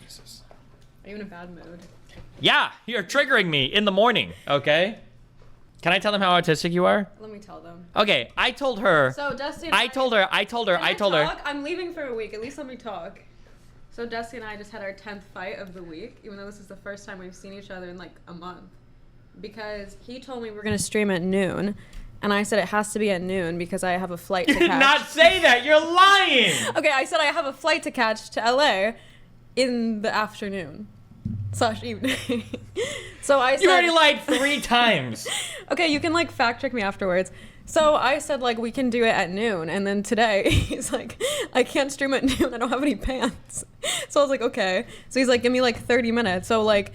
Jesus. Are you in a bad mood? Yeah, you're triggering me in the morning, okay? Can I tell them how autistic you are? Let me tell them. Okay, I told her. So Dusty and I told her. I'm leaving for a week. At least let me talk. So Dusty and I just had our 10th fight of the week, even though this is the first time we've seen each other in like a month. Because he told me we're gonna stream at noon, and I said it has to be at noon because I have a flight to catch. You did not say that. You're lying. Okay, I said I have a flight to catch to LA in the afternoon / evening. So I said, you already lied 3 times. Okay, you can like fact check me afterwards. So I said like we can do it at noon, and then today he's like, I can't stream at noon, I don't have any pants. So I was like, okay. So he's like, give me like 30 minutes. So like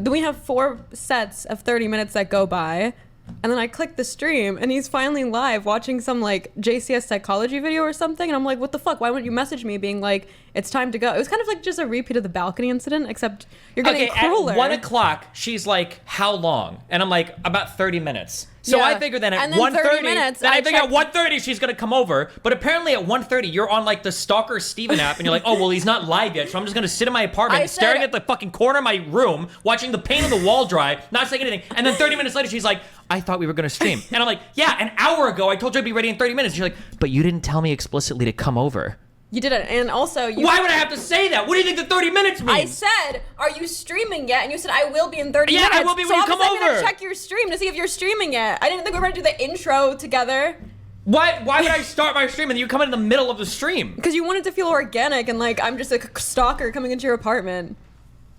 we have 4 sets of 30 minutes that go by, and then I click the stream and he's finally live watching some like JCS psychology video or something, and I'm like, what the fuck, why wouldn't you message me being like, it's time to go? It was kind of like just a repeat of the balcony incident, except you're getting crueler. At 1 o'clock, she's like, how long? And I'm like, about 30 minutes. So Yeah. I figured then at 1:30, I figured at 1:30 she's gonna come over. But apparently at 1:30 you're on like the Stalker Steven app, and you're like, oh well, he's not live yet, so I'm just gonna sit in my apartment staring at the fucking corner of my room, watching the paint on the wall dry, not saying anything. And then 30 minutes later she's like, I thought we were gonna stream. And I'm like, yeah, an hour ago I told you I'd be ready in 30 minutes. And she's like, but you didn't tell me explicitly to come over. You didn't, and also you. Why would I have to say that? What do you think the 30 minutes means? I said, are you streaming yet? And you said, I will be in 30 minutes. Yeah, I will be when you come over. I'm gonna check your stream to see if you're streaming yet. I didn't think we were gonna do the intro together. Why would I start my stream and you come in the middle of the stream? Because you wanted to feel organic and like I'm just a stalker coming into your apartment.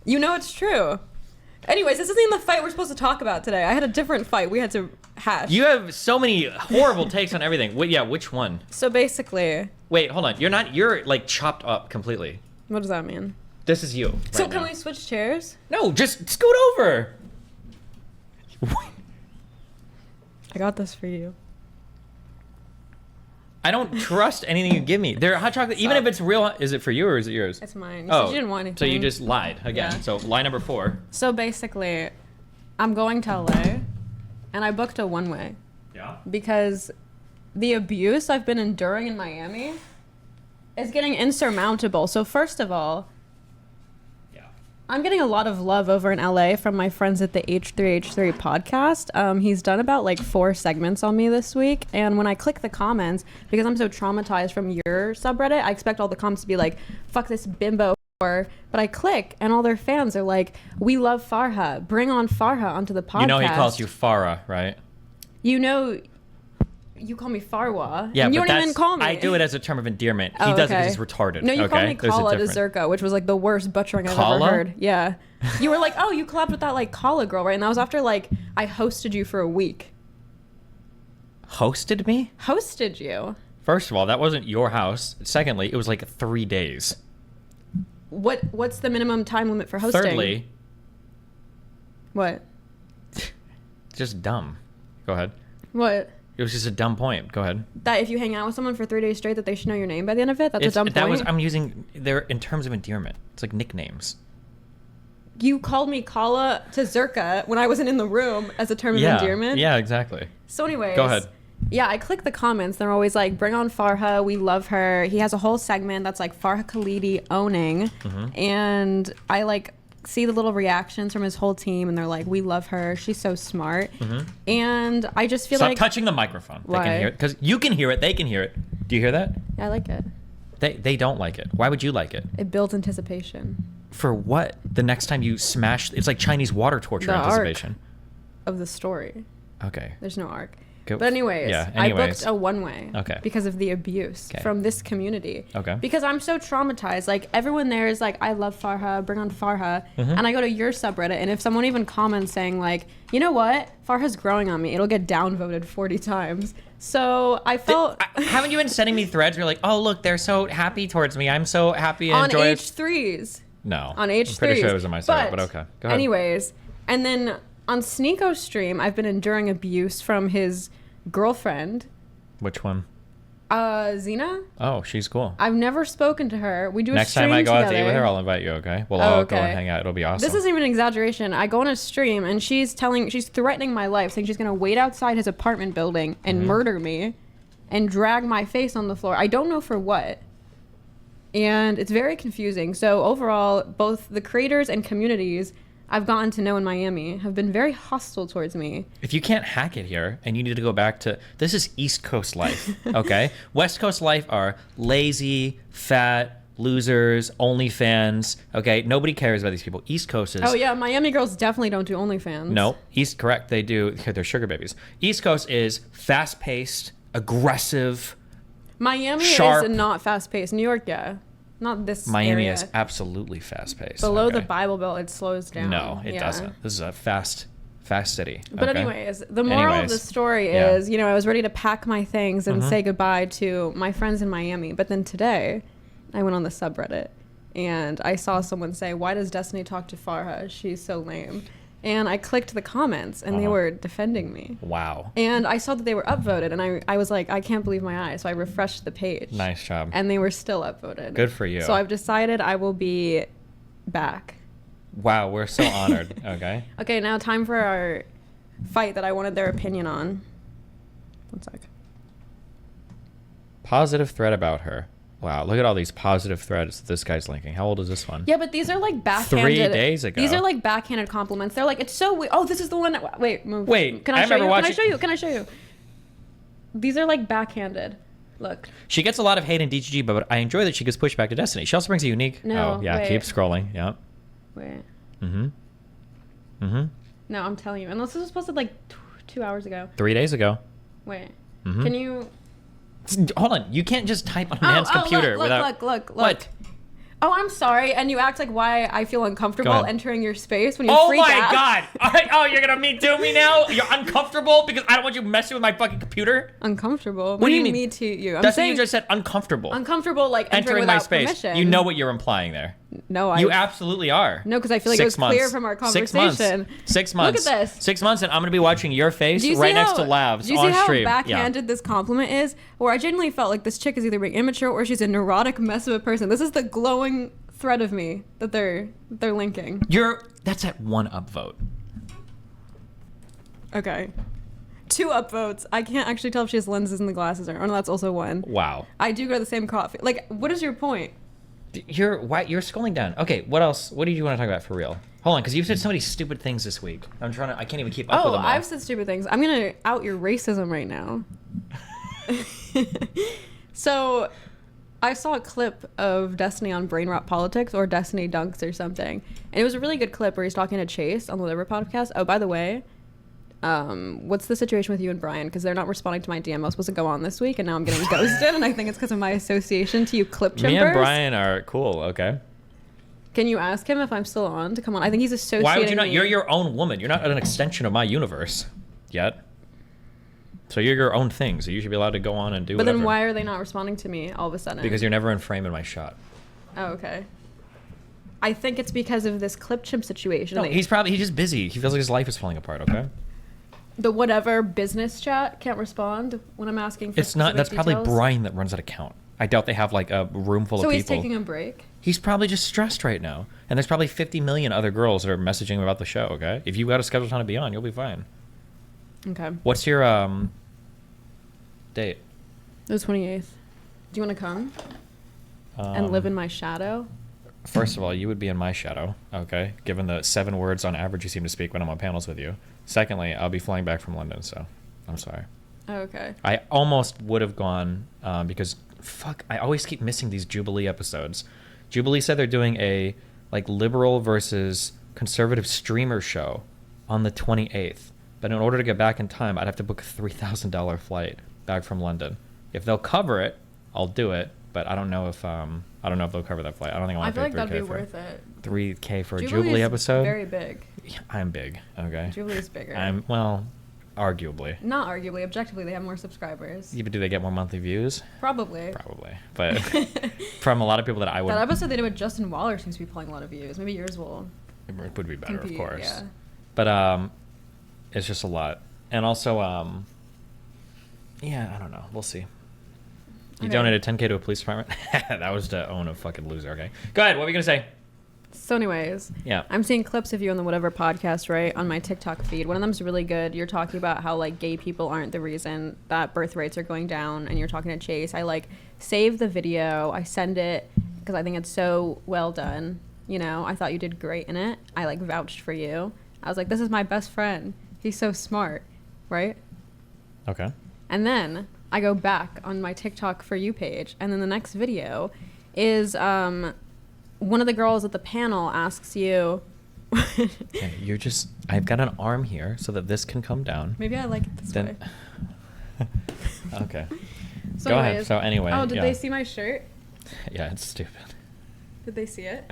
You know it's true. Anyways, this isn't even the fight we're supposed to talk about today. I had a different fight we had to hash. You have so many horrible takes on everything. Wait, yeah, which one? So basically... Wait, hold on. You're like chopped up completely. What does that mean? This is you. So right can now. we switch chairs? No, just scoot over. I got this for you. I don't trust anything you give me. They're hot chocolate, even if it's real. Is it for you or is it yours? It's mine. You said you didn't want anything. So you just lied again. Yeah. So lie number 4. So basically, I'm going to LA, and I booked a one-way. Yeah. Because the abuse I've been enduring in Miami is getting insurmountable. So first of all, I'm getting a lot of love over in LA from my friends at the H3H3 podcast. He's done about like 4 segments on me this week. And when I click the comments, because I'm so traumatized from your subreddit, I expect all the comments to be like, fuck this bimbo. But I click and all their fans are like, we love Farha. Bring on Farha onto the podcast. You know he calls you Farha, right? You know, you call me Farwa. Yeah, and you but don't even call me. I do it as a term of endearment. He Oh, does it okay. because he's retarded. No, you called me There's a Kala de difference. Zerka, which was like the worst butchering I've Kala? ever heard. Yeah. You were like, oh, you collabed with that like Kala girl, right? And that was after like I hosted you for a week. Hosted me? Hosted you. First of all, that wasn't your house. Secondly, it was like 3 days. What's the minimum time limit for hosting? Thirdly, what? just dumb. Go ahead. What? It was just a dumb point. Go ahead. That if you hang out with someone for 3 days straight, that they should know your name by the end of it? That's a dumb point? I'm using there in terms of endearment. It's like nicknames. You called me Kala to Zerka when I wasn't in the room as a term of endearment? Yeah, exactly. So anyways. Go ahead. Yeah, I click the comments. They're always like, bring on Farha. We love her. He has a whole segment that's like Farha Khalidi owning. Mm-hmm. And I like see the little reactions from his whole team. And they're like, we love her. She's so smart. Mm-hmm. And I just feel Stop like... touching the microphone. They Why? can hear it. Because you can hear it. They can hear it. Do you hear that? Yeah, I like it. They don't like it. Why would you like it? It builds anticipation. For what? The next time you smash... It's like Chinese water torture The anticipation. Arc of the story. Okay. There's no arc. Go. But anyways, I booked a one-way because of the abuse from this community. Okay. Because I'm so traumatized. Like, everyone there is like, I love Farha, bring on Farha. Mm-hmm. And I go to your subreddit, and if someone even comments saying like, you know what? Farha's growing on me, it'll get downvoted 40 times. So I felt... Haven't you been sending me threads where you're like, oh, look, they're so happy towards me. I'm so happy and on joyous. H3s. No. On H3s. I'm pretty sure it was on my side, but okay. Go ahead. Anyways, and then on Sneako's stream, I've been enduring abuse from his girlfriend. Which one? Xena. Oh, she's cool. I've never spoken to her. We do a Next stream time I go out to eat together. with her, I'll invite you, okay? We'll all go okay. and hang out. It'll be awesome. This isn't even an exaggeration. I go on a stream and she's threatening my life, saying she's gonna wait outside his apartment building and murder me and drag my face on the floor. I don't know for what. and it's very confusing. So overall, both the creators and communities I've gotten to know in Miami have been very hostile towards me. If you can't hack it here and you need to go back to, this is East Coast life, okay? West Coast life are lazy, fat, losers, OnlyFans, okay? Nobody cares about these people. East Coast is... Oh yeah, Miami girls definitely don't do OnlyFans. No, correct, they do. They're sugar babies. East Coast is fast-paced, aggressive, Miami sharp. is not fast-paced. New York, yeah. Not this Miami area. is absolutely fast-paced. Below okay? the Bible Belt, it slows down. No, it doesn't. This is a fast city. But okay? anyways, the moral of the story is, I was ready to pack my things and say goodbye to my friends in Miami. But then today, I went on the subreddit and I saw someone say, "Why does Destiny talk to Farha? She's so lame." And I clicked the comments and they were defending me. Wow. And I saw that they were upvoted and I was like, I can't believe my eyes. So I refreshed the page. Nice job. And they were still upvoted. Good for you. So I've decided I will be back. Wow, we're so honored. Okay. Okay, now time for our fight that I wanted their opinion on. One sec. Positive thread about her. Wow, look at all these positive threads this guy's linking. How old is this one? Yeah, but these are like backhanded. 3 days ago. These are like backhanded compliments. They're like, it's so weird. Oh, this is the one. Wait, move. Wait, Can I I show remember you? watching- Can I show you? Can I show you? These are like backhanded. Look. She gets a lot of hate in DGG, but I enjoy that she gets pushed back to Destiny. She also brings a unique... No, oh, yeah, wait. keep scrolling. Yeah. Wait. Mm-hmm. Mm-hmm. No, I'm telling you. Unless this was posted like 2 hours ago. 3 days ago. Wait. Mhm. Can you... Hold on. You can't just type on a man's computer look, without... Look. What? Oh, I'm sorry. And you act like why I feel uncomfortable entering your space when you Oh freak my out. god! All right, oh, you're gonna me too me now? You're uncomfortable because I don't want you messing with my fucking computer? Uncomfortable? What do you mean? Me to you? I'm That's what saying you just said, uncomfortable. uncomfortable, like entering my without space. permission. You know what you're implying there. No, You absolutely are. No, because I feel like 6 it was clear months. from our 6 conversation. months. 6 months. Look at this. 6 months, and I'm gonna be watching your face Do you right see next how, to Lav's do you on see how stream. backhanded this compliment is? Where I genuinely felt like this chick is either being immature or she's a neurotic mess of a person. This is the glowing thread of me that they're linking. That's at 1 upvote. Okay. 2 upvotes. I can't actually tell if she has lenses in the glasses or no, that's also 1. Wow. I do go to the same coffee. Like, what is your point? You're scrolling down. Okay, what else? What did you want to talk about for real? Hold on, because you've said so many stupid things this week. I can't even keep up with Oh, them all. I've said stupid things. I'm gonna out your racism right now. So, I saw a clip of Destiny on Brain Rot Politics or Destiny Dunks or something, and it was a really good clip where he's talking to Chase on the Liver podcast. Oh, by the way, what's the situation with you and Brian? Because they're not responding to my DM. I was supposed to go on this week, and now I'm getting ghosted, and I think it's because of my association to you clip chimpers. Me and Brian are cool, okay? Can you ask him if I'm still on to come on? I think he's associating Why would you not? me. You're your own woman. You're not an extension of my universe yet. So you're your own thing, so you should be allowed to go on and do But whatever. then why are they not responding to me all of a sudden? Because you're never in frame in my shot. Oh, okay. I think it's because of this clip chimp situation. No, he's just busy. He feels like his life is falling apart, okay? The whatever business chat can't respond when I'm asking for It's not. That's specific probably details. Brian that runs that account. I doubt they have like a room full of So people. he's taking a break? He's probably just stressed right now. And there's probably 50 million other girls that are messaging him about the show, okay? If you got a scheduled time to be on, you'll be fine. Okay. What's your date? The 28th. Do you want to come and live in my shadow? First of all, you would be in my shadow, okay? Given the 7 words on average you seem to speak when I'm on panels with you. Secondly, I'll be flying back from London, so I'm sorry. Oh, okay. I almost would have gone because, I always keep missing these Jubilee episodes. Jubilee said they're doing a like liberal versus conservative streamer show on the 28th. But in order to get back in time, I'd have to book a $3,000 flight back from London. If they'll cover it, I'll do it. But I don't know if they'll cover that flight. I don't think I I want to feel pay like that'd 3K be for worth it. 3K for a Jubilee Jubilee is episode. Very big. Yeah, I'm big. Okay. Jubilee's bigger. Arguably. Not arguably. Objectively, they have more subscribers. Yeah, but do they get more monthly views? Probably. Probably. But from a lot of people that I would... That episode they did with Justin Waller seems to be pulling a lot of views. Maybe yours will. It would be better, compete, of course. yeah. But it's just a lot. And also, yeah, I don't know. We'll see. You Okay. donated 10K to a police department? That was to own a fucking loser, okay? Go ahead. What were you going to say? So anyways, Yeah. I'm seeing clips of you on the whatever podcast, right, on my TikTok feed. One of them's really good. You're talking about how like gay people aren't the reason that birth rates are going down, and you're talking to Chase. I like save the video, I send it, because I think it's so well done. You know, I thought you did great in it. I like vouched for you. I was like, this is my best friend. He's so smart, right? Okay. And then I go back on my TikTok For You page, and then the next video is one of the girls at the panel asks you. Okay, you're just. I've got an arm here so that this can come down. Maybe I like it this way. Okay. So Go anyways, ahead. So anyway. Oh, did they see my shirt? Yeah, it's stupid. Did they see it?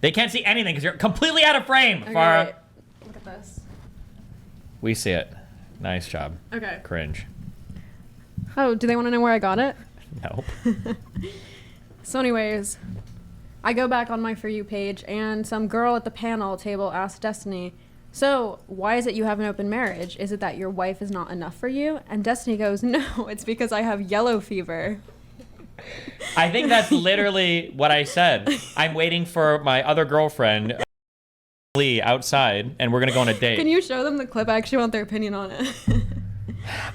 They can't see anything because you're completely out of frame, Okay, Farha. wait. Look at this. We see it. Nice job. Okay. Cringe. Oh, do they want to know where I got it? Nope. So anyways, I go back on my For You page, and some girl at the panel table asked Destiny, so why is it you have an open marriage? Is it that your wife is not enough for you? And Destiny goes, no, it's because I have yellow fever. I think that's literally what I said. I'm waiting for my other girlfriend, Lee, outside, and we're going to go on a date. Can you show them the clip? I actually want their opinion on it.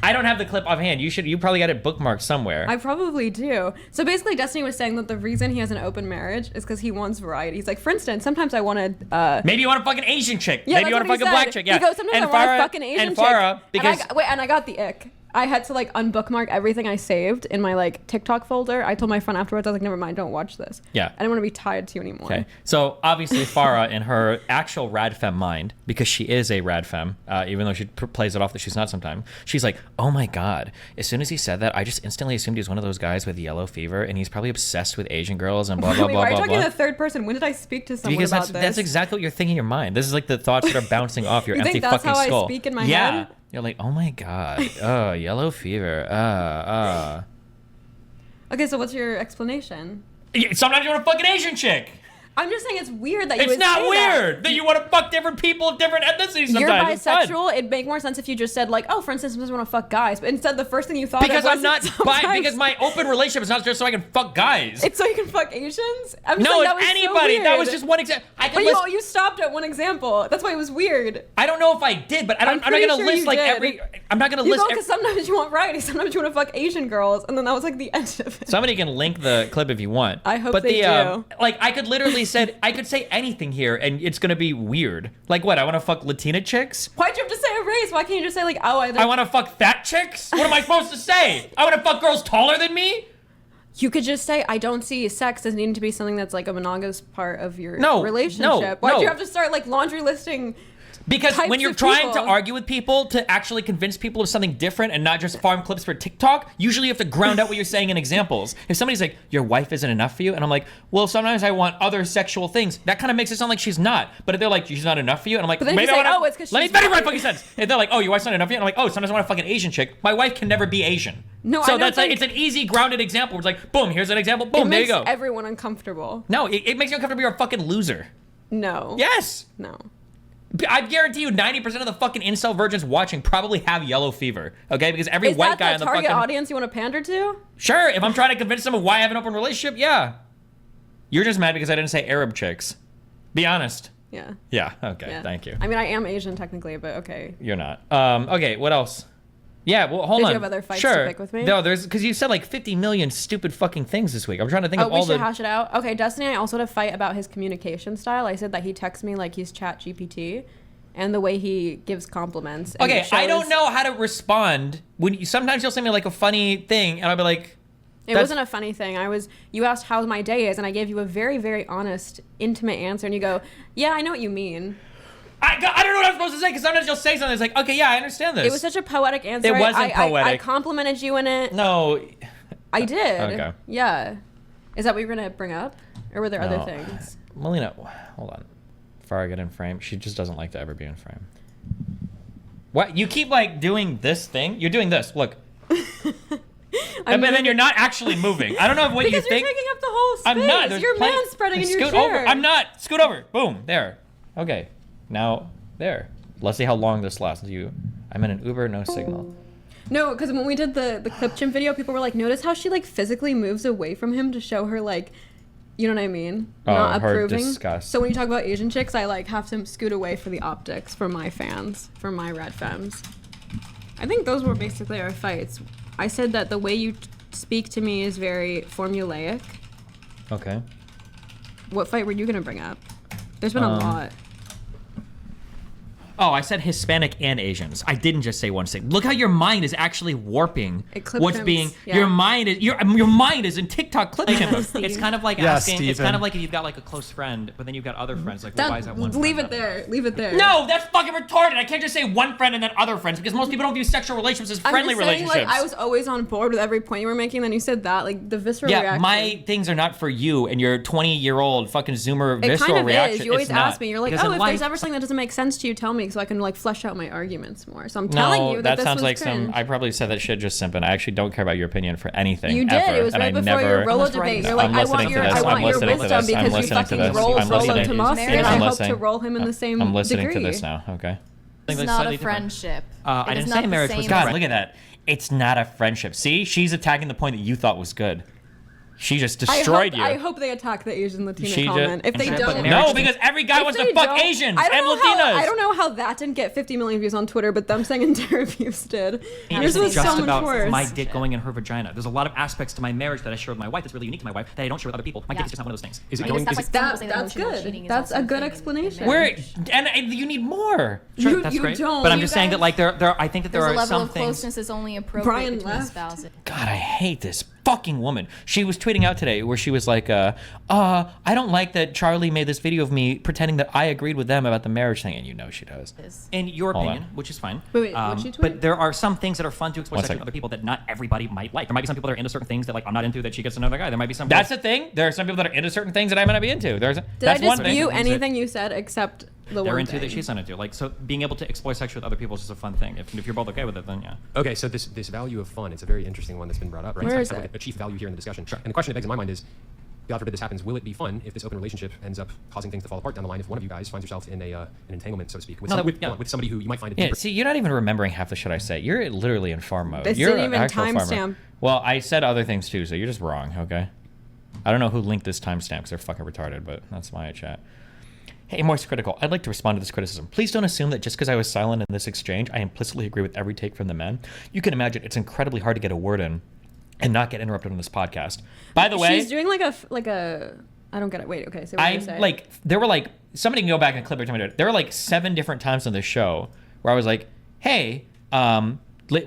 I don't have the clip offhand. You probably got it bookmarked somewhere. I probably do. So basically, Destiny was saying that the reason he has an open marriage is because he wants variety. He's like, for instance, sometimes I wanted... Maybe you want a fucking Asian chick. Yeah, Maybe you want a fucking black chick. Yeah. He goes, sometimes I want a fucking Asian chick. Farha, because... And I got the ick. I had to like unbookmark everything I saved in my like TikTok folder. I told my friend afterwards, I was like, never mind, don't watch this. Yeah. I didn't want to be tied to you anymore. Okay. So obviously Farha, in her actual rad femme mind, because she is a rad femme, even though she plays it off that she's not sometimes, she's like, oh my God. As soon as he said that, I just instantly assumed he was one of those guys with yellow fever, and he's probably obsessed with Asian girls and blah, blah, Wait, blah, why are you blah, talking blah. in the third person? When did I speak to someone Because about this? that's exactly what you're thinking in your mind. This is like the thoughts that are bouncing off your You empty think that's fucking how skull. I speak in my yeah. head? You're like, oh my God. Oh, yellow fever. Okay, so what's your explanation? Sometimes you want a fucking Asian chick. I'm just saying it's weird that you It's would not say weird that you want to fuck different people of different ethnicities sometimes. You're It's fun. bisexual. It'd make more sense if you just said like, oh, for instance, sometimes I want to fuck guys. But instead, the first thing you thought Because of I'm not sometimes- because my open relationship is not just so I can fuck guys. It's so you can fuck Asians? I'm just No, saying, that it's was anybody. So That weird. was just one example. I But can list. you stopped at one example. That's why it was weird. I don't know if I did, but I'm not pretty gonna sure list you like did. every. I'm not gonna You list. go because sometimes you want variety. Sometimes you want to fuck Asian girls, and then that was like the end of it. Somebody can link the clip if you want. I hope but they do. Like I could literally I could say anything here, and it's gonna be weird. Like what? I want to fuck Latina chicks. Why'd you have to say a race? Why can't you just say like, oh, I want to fuck fat chicks. What am I supposed to say? I want to fuck girls taller than me. You could just say, I don't see sex as needing to be something that's like a monogamous part of your No, relationship. Why'd you have to start like laundry listing? Because Types when you're of trying to people. argue with people to actually convince people of something different and not just farm clips for TikTok, usually you have to ground out what you're saying in examples. If somebody's like, your wife isn't enough for you, and I'm like, well, sometimes I want other sexual things, that kind of makes it sound like she's not. But if they're like, she's not enough for you, and I'm like, But then maybe you say, I wanna, oh, it's 'cause let me she's finish my white. fucking sentence. If they're like, oh, your wife's not enough for you, and I'm like, oh, sometimes I want a fucking Asian chick. My wife can never be Asian. No, so I don't that's like, think- it's an easy grounded example. Where it's like, boom, here's an example, boom, It there you makes go. everyone uncomfortable. No, it makes you uncomfortable. You're a fucking loser. No. Yes. No. I guarantee you 90% of the fucking incel virgins watching probably have yellow fever, okay? Because every Is white that guy the on the target fucking... audience you want to pander to? Sure, if I'm trying to convince them of why I have an open relationship, yeah. You're just mad because I didn't say Arab chicks. Be honest. Yeah. Yeah, okay, Yeah. thank you. I mean, I am Asian technically, but okay. You're not. Okay, what else? Yeah, well, hold Did on. you have other fights sure. to pick with me? No, there's... Because you said like 50 million stupid fucking things this week. I'm trying to think Oh, of we all should the... hash it out. Okay, Destiny and I also had a fight about his communication style. I said that he texts me like he's Chatgpt, and the way he gives compliments. And Okay, it I don't shows- know how to respond when you... Sometimes you'll send me like a funny thing, and I'll be like... It wasn't a funny thing. You asked how my day is, and I gave you a very, very honest, intimate answer, and you go, yeah, I know what you mean. I don't know what I'm supposed to say, because sometimes you'll say something that's like, okay, yeah, I understand this. It was such a poetic answer. It wasn't I poetic. complimented you in it. No. I did. Okay. Yeah. Is that what you were going to bring up? Or were there other No. things? Melina, hold on. Farha, get in frame. She just doesn't like to ever be in frame. What? You keep, like, doing this thing? You're doing this. Look. And then you're not actually moving. I don't know what you Because think. you're taking up the whole space. I'm not. There's You're plenty- man-spreading in your Scoot chair. over. I'm not. Scoot over. Boom. There. Okay. Now, there. Let's see how long this lasts. I'm in an Uber, no signal. No, because when we did the clip chimp video, people were like, notice how she like physically moves away from him to show her like, you know what I mean? Oh, Not her approving. disgust. So when you talk about Asian chicks, I like have to scoot away for the optics for my fans, for my red femmes. I think those were basically our fights. I said that the way you speak to me is very formulaic. Okay. What fight were you gonna bring up? There's been a lot. Oh, I said Hispanic and Asians. I didn't just say one thing. Look how your mind is actually warping what's being. Yeah. Your mind is in TikTok clip tempo. It's kind of like asking. Steven. It's kind of like if you've got like a close friend, but then you've got other friends. Like, well, why is that one? Leave it there. Leave it there. No, that's fucking retarded. I can't just say one friend and then other friends because most people don't view sexual relationships as friendly relationships. Like, I was always on board with every point you were making. Then you said that, like the visceral reaction. Yeah, my things are not for you and your 20-year-old fucking Zoomer visceral kind of reaction. Is. You always ask me. You're like, oh, if there's ever something that doesn't make sense to you, tell me so I can like flesh out my arguments more. So I'm telling you that this sounds was like cringe. I probably said that shit just simping. I actually don't care about your opinion for anything. You did. Ever, it was right before your Rolo debate. You're like, I want your wisdom because you fucking rolled Rolo Tomas, and I hope to roll him in the same degree. I'm listening to this now. Okay. It's not a friendship. I didn't say marriage was God. Look at that. It's not a friendship. See, she's attacking the point that you thought was good. She just destroyed you. I hope they attack the Asian Latina comment. If they don't, no, because every guy wants to fuck Asians and Latinas. I don't know how that didn't get 50 million views on Twitter, but them saying interviews did. Yours was just so much worse. My dick going in her vagina. There's a lot of aspects to my marriage that I share with my wife that's really unique to my wife that I don't share with other people. My dick is just not one of those things. Is it going? That's good. That's a good explanation. And you need more. Sure, that's you great. Don't. But I'm just saying that like I think that there are some things. There's a level of closeness is only appropriate between spouses. God, I hate this fucking woman. She was tweeting out today where she was like, I don't like that Charlie made this video of me pretending that I agreed with them about the marriage thing. And you know she does. In your opinion, which is fine. Wait, what'd she tweet? But there are some things that are fun to explore sexually with other people that not everybody might like. There might be some people that are into certain things that like I'm not into that she gets another guy. There might be some. That's the thing. There are some people that are into certain things that I might not be into. Did I dispute anything you said except the they're one into thing that she's not into. Like, so being able to explore sex with other people is just a fun thing. If you're both okay with it, then yeah. Okay, so this value of fun, it's a very interesting one that's been brought up, right? Where it's is like it? a chief value here in the discussion. Sure. And the question that begs in my mind is, God forbid this happens, will it be fun if this open relationship ends up causing things to fall apart down the line if one of you guys finds yourself in an entanglement, so to speak, with somebody who you might find it. Yeah, see, you're not even remembering half the shit I say. You're literally in farm mode. This You're didn't even timestamp. Well, I said other things too, so you're just wrong, okay? I don't know who linked this timestamp because they're fucking retarded, but that's my chat. Hey, Moist Critical, I'd like to respond to this criticism. Please don't assume that just because I was silent in this exchange, I implicitly agree with every take from the men. You can imagine it's incredibly hard to get a word in and not get interrupted on this podcast. By the way, she's doing like a. I don't get it. Wait, okay. So what you say? Like, there were like, somebody can go back and clip it. There were like 7 different times on this show where I was like, hey,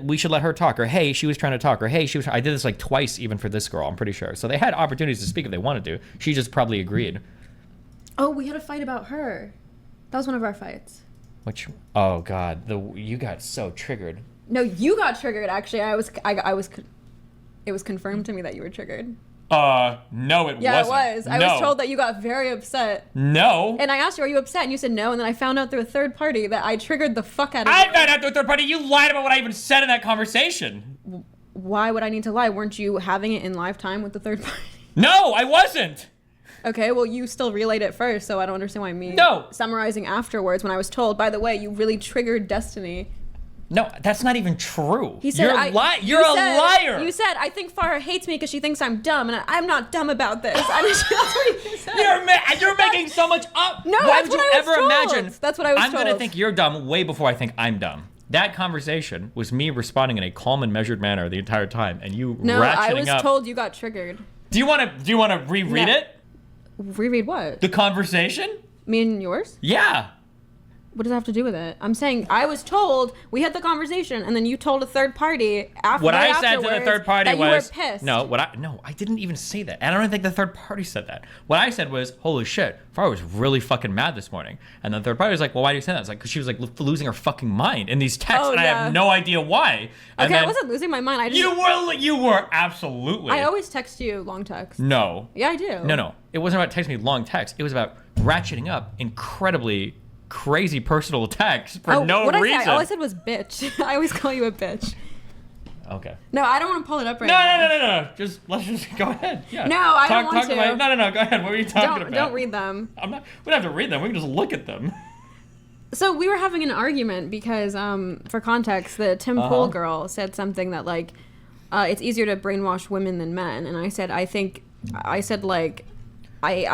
we should let her talk, or hey, she was trying to talk, or hey, I did this like twice even for this girl, I'm pretty sure. So they had opportunities to speak if they wanted to. She just probably agreed. Oh, we had a fight about her. That was one of our fights. Which? Oh God, you got so triggered. No, you got triggered. Actually, it was confirmed to me that you were triggered. No, it wasn't. Yeah, it was. I was told that you got very upset. No. And I asked you, are you upset? And you said no. And then I found out through a third party that I triggered the fuck out of you. I found out through a third party. You lied about what I even said in that conversation. Why would I need to lie? Weren't you having it in live time with the third party? No, I wasn't. Okay, well, you still relayed it first, so I don't understand why me summarizing afterwards when I was told, by the way, you really triggered Destiny. No, that's not even true. He said, you're a liar. You said, I think Farha hates me because she thinks I'm dumb, and I'm not dumb about this. That's what you said. You're making so much up. No, Why that's would what you I was ever told. imagine? That's what I was told. I'm going to think you're dumb way before I think I'm dumb. That conversation was me responding in a calm and measured manner the entire time, and you ratcheting up. No, I was told you got triggered. Do you want to reread it? Reread what? The conversation? Me and yours? Yeah. What does that have to do with it? I'm saying I was told we had the conversation, and then you told a third party after. What I said to the third party that was, you were pissed. No, I didn't even say that. And I don't think the third party said that. What I said was, holy shit, Farha was really fucking mad this morning. And the third party was like, well, why do you say that? It's like, because she was like losing her fucking mind in these texts, and I have no idea why. Okay, I wasn't losing my mind. I just, you were absolutely. I always text you long text. No. Yeah, I do. No. It wasn't about texting me long text. It was about ratcheting up incredibly crazy personal text for no reason. All I said was bitch. I always call you a bitch. Okay. No, I don't want to pull it up right now. No. Let's just go ahead. Yeah. No, I don't want to. No. Go ahead. What were you talking about? Don't read them. We don't have to read them. We can just look at them. So we were having an argument because, for context, the Tim Pool girl said something that like, it's easier to brainwash women than men, and I said I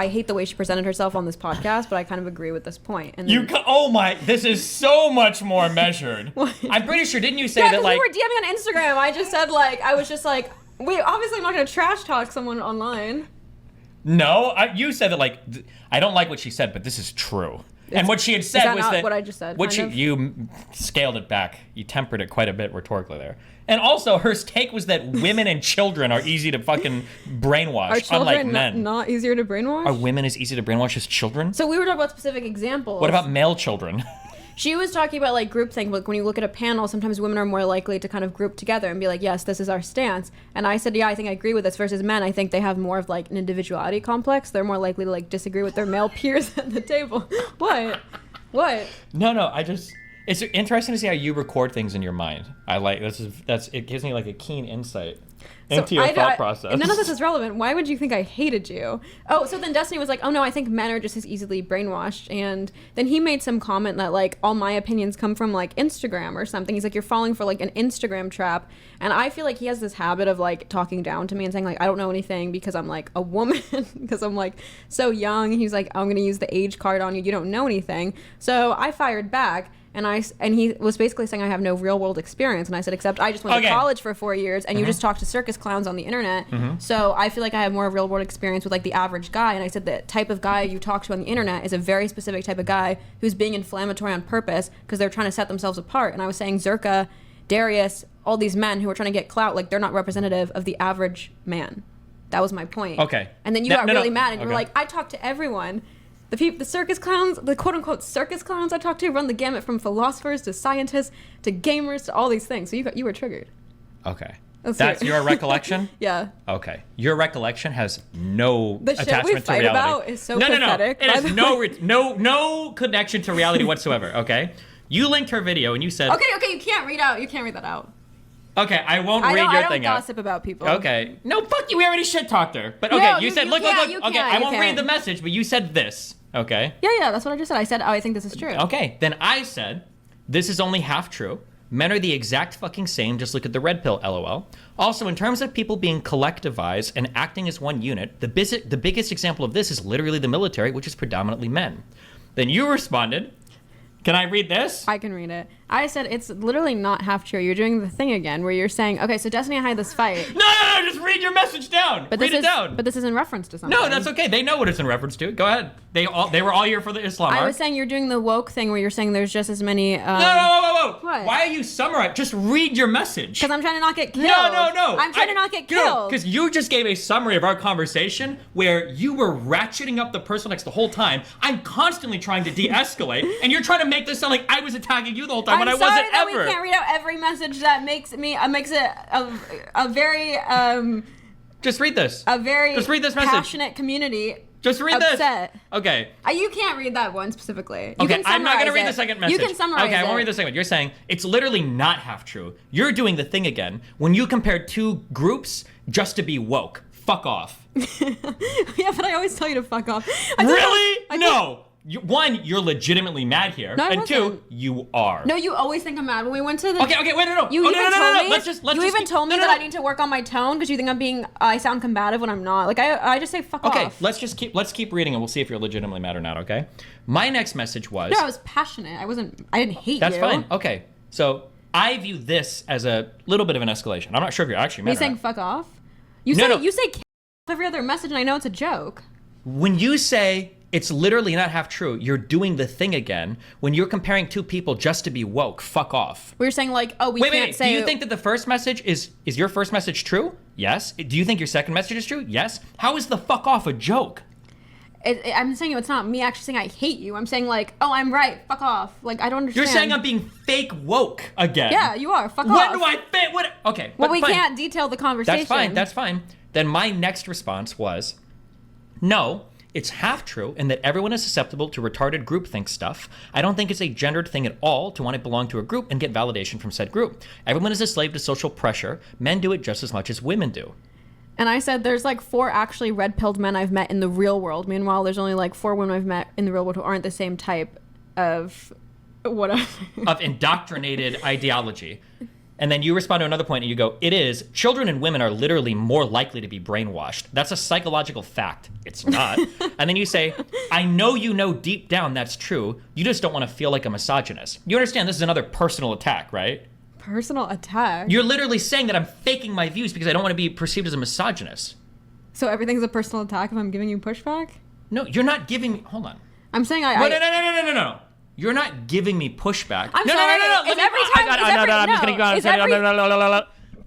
hate the way she presented herself on this podcast, but I kind of agree with this point. And this is so much more measured. I'm pretty sure, didn't you say that like... we were DMing on Instagram. I just said we obviously I'm not going to trash talk someone online. No, you said that like I don't like what she said, but this is true. And what she had said that was not that what I just said. You scaled it back. You tempered it quite a bit rhetorically there. And also, her take was that women and children are easy to fucking brainwash, Are children unlike men. not easier to brainwash? Are women as easy to brainwash as children? So we were talking about specific examples. What about male children? She was talking about like groupthink. Like when you look at a panel, sometimes women are more likely to kind of group together and be like, yes, this is our stance. And I said, yeah, I think I agree with this. Versus men, I think they have more of like an individuality complex. They're more likely to like disagree with their male peers at the table. What? No, it's interesting to see how you record things in your mind. I like it gives me like a keen insight into your thought process. None of this is relevant. Why would you think I hated you? Oh, so then Destiny was like, oh no, I think men are just as easily brainwashed. And then he made some comment that like all my opinions come from like Instagram or something. He's like, you're falling for like an Instagram trap. And I feel like he has this habit of like talking down to me and saying like, I don't know anything because I'm like a woman, because I'm like so young. He's like, I'm going to use the age card on you. You don't know anything. So I fired back. And he was basically saying I have no real world experience, and I said, except I just went to college for 4 years, and you just talk to circus clowns on the internet. So I feel like I have more real world experience with like the average guy. And I said the type of guy you talk to on the internet is a very specific type of guy who's being inflammatory on purpose because they're trying to set themselves apart. And I was saying Zerka, Darius, all these men who are trying to get clout, like they're not representative of the average man. That was my point. Okay. And then you got really mad, and you were like, I talk to everyone. The circus clowns, the quote-unquote circus clowns I talk to run the gamut from philosophers to scientists to gamers to all these things. So you were triggered. Okay. That's your recollection? Yeah. Okay. Your recollection has no the shit attachment we to fight reality. About is so no. pathetic. It has no connection to reality whatsoever, okay? You linked her video and you said... Okay, you can't read that out. Okay, I won't read your thing out. I don't gossip about people. Okay. No, fuck you. We already shit talked her. But okay, no, you said, look. Okay, I won't read the message, but you said this. Okay. Yeah, that's what I just said. I said, I think this is true. Okay, then I said, this is only half true. Men are the exact fucking same. Just look at the red pill, LOL. Also, in terms of people being collectivized and acting as one unit, the biggest example of this is literally the military, which is predominantly men. Then you responded, can I read this? I can read it. I said, it's literally not half true. You're doing the thing again where you're saying, okay, so Destiny and I had this fight. No, just read your message down. Read it down. But this is in reference to something. No, that's okay. They know what it's in reference to. Go ahead. They were all here for the Islam I was saying you're doing the woke thing where you're saying there's just as many... No. What? Why are you summarizing? Just read your message. Because I'm trying to not get killed. No. I'm trying to not get killed. Because you just gave a summary of our conversation where you were ratcheting up the person next the whole time. I'm constantly trying to de-escalate, and you're trying to make this sound like I was attacking you the whole time when I wasn't ever. We can't read out every message that makes it a very just read this. Just read this message. Passionate community. Just read upset. this. Okay. You can't read that one specifically. Okay, I'm not going to read the second message. You can summarize it. Okay, I won't read the second one. You're saying it's literally not half true. You're doing the thing again when you compare two groups just to be woke. Fuck off. Yeah, but I always tell you to fuck off. Really? No. One, you're legitimately mad here, no, and two, you are. No, you always think I'm mad when we went to the. Okay, wait, no. You even told me. Let's just told me that I need to work on my tone because you think I sound combative when I'm not. Like I just say fuck off. Okay, let's keep reading and we'll see if you're legitimately mad or not. Okay. My next message was. No, I was passionate. I didn't hate you. That's fine. Okay, so I view this as a little bit of an escalation. I'm not sure if you're actually mad. You saying fuck off? You say every other message, and I know it's a joke. When you say it's literally not half true, you're doing the thing again. When you're comparing two people just to be woke, fuck off. We're saying like, oh, we can't say. Do you think that the first message is your first message true? Yes. Do you think your second message is true? Yes. How is the fuck off a joke? I'm saying it's not me actually saying I hate you. I'm saying like, oh, I'm right. Fuck off. Like I don't understand. You're saying I'm being fake woke again. Yeah, you are. Fuck off. When do I fit? What? Okay. Well, we can't detail the conversation. That's fine. Then my next response was, no. It's half true in that everyone is susceptible to retarded groupthink stuff. I don't think it's a gendered thing at all to want to belong to a group and get validation from said group. Everyone is a slave to social pressure. Men do it just as much as women do. And I said there's like 4 actually red-pilled men I've met in the real world. Meanwhile, there's only like 4 women I've met in the real world who aren't the same type of whatever. Of indoctrinated ideology. And then you respond to another point and you go, it is. Children and women are literally more likely to be brainwashed. That's a psychological fact. It's not. And then you say, I know you know deep down that's true. You just don't want to feel like a misogynist. You understand this is another personal attack, right? Personal attack? You're literally saying that I'm faking my views because I don't want to be perceived as a misogynist. So everything's a personal attack if I'm giving you pushback? No, you're not giving me. Hold on. I'm saying No. You're not giving me pushback. I'm sorry.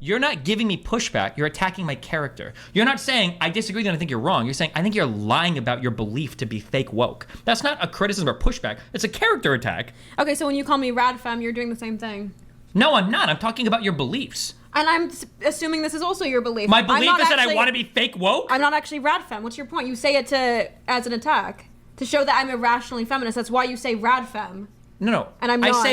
You're not giving me pushback. You're attacking my character. You're not saying, I disagree and I think you're wrong. You're saying, I think you're lying about your belief to be fake woke. That's not a criticism or pushback. It's a character attack. Okay, so when you call me rad femme, you're doing the same thing. No, I'm not. I'm talking about your beliefs. And I'm assuming this is also your belief. My belief is that I want to be fake woke? I'm not actually rad femme. What's your point? You say it as an attack. To show that I'm irrationally feminist. That's why you say rad femme. No. And I'm not.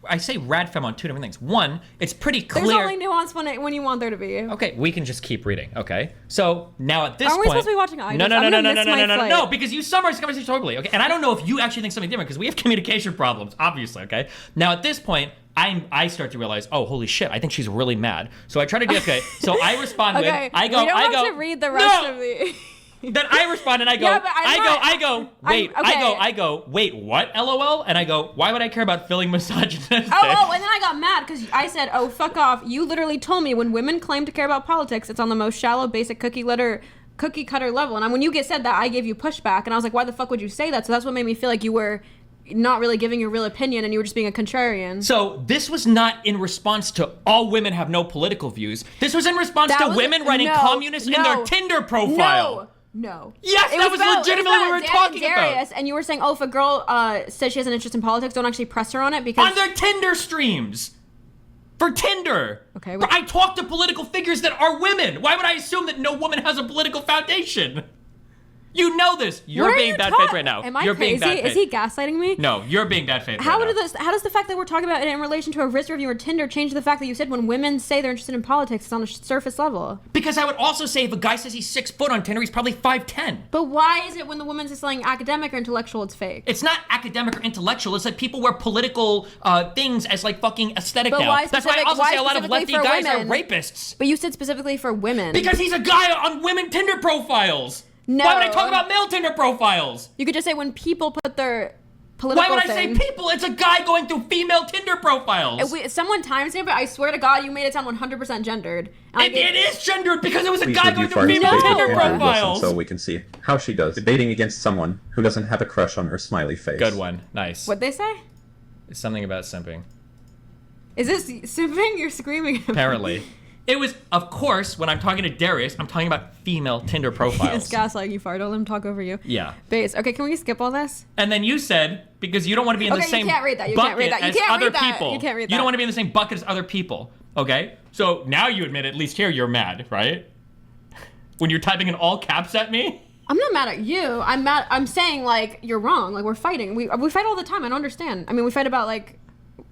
I say rad femme on two different things. One, it's pretty clear. There's only nuance when you want there to be. Okay, we can just keep reading. Okay, so now at this point, are we supposed to be watching idols? No, because you summarized the conversation totally. Okay, and I don't know if you actually think something different because we have communication problems, obviously. Okay, now at this point, I start to realize, oh, holy shit, I think she's really mad. So I try to do okay. So I respond with, we don't have to read the rest of the. Then I respond and I go, I go, wait, what? LOL? And I go, why would I care about feeling misogynistic? Oh, and then I got mad because I said, oh, fuck off. You literally told me when women claim to care about politics, it's on the most shallow, basic cookie cutter level. And when you said that, I gave you pushback. And I was like, why the fuck would you say that? So that's what made me feel like you were not really giving your real opinion and you were just being a contrarian. So this was not in response to all women have no political views. This was in response to women writing communist in their Tinder profile. No. Yes, that was legitimately what we were talking about. And you were saying, oh, if a girl says she has an interest in politics, don't actually press her on it because... On their Tinder streams. For Tinder. Okay. I talk to political figures that are women. Why would I assume that no woman has a political foundation? You know this. You're being bad faith right now. Am I you're crazy? Being bad faith. Is he gaslighting me? No, you're being bad faith How does the fact that we're talking about it in relation to a risk review or Tinder change the fact that you said when women say they're interested in politics, it's on a surface level? Because I would also say if a guy says he's 6 foot on Tinder, he's probably 5'10". But why is it when the woman is saying academic or intellectual, it's fake? It's not academic or intellectual. It's like people wear political things as like fucking aesthetic but now. That's why I also say a lot of lefty guys are rapists. But you said specifically for women. Because he's a guy on women Tinder profiles. No. Why would I talk about male Tinder profiles? You could just say when people put their political Why would I say people? It's a guy going through female Tinder profiles. Someone times it, but I swear to God, you made it sound 100% gendered. It is gendered because it was a guy going through female Tinder profiles. So we can see how she does. Debating against someone who doesn't have a crush on her smiley face. Good one. Nice. What'd they say? It's something about simping. Is this simping? You're screaming at me. Apparently. It was, of course, when I'm talking to Darius, I'm talking about female Tinder profiles. It's gaslighting you, Farha. Don't let him talk over you. Yeah. Base. Okay, can we skip all this? And then you said, because you don't want to be in the same bucket as other people. You can't read that. You don't want to be in the same bucket as other people. Okay? So now you admit, at least here, you're mad, right? When you're typing in all caps at me? I'm not mad at you. I'm mad. I'm saying, like, you're wrong. Like, we're fighting. We fight all the time. I don't understand. I mean, we fight about, like,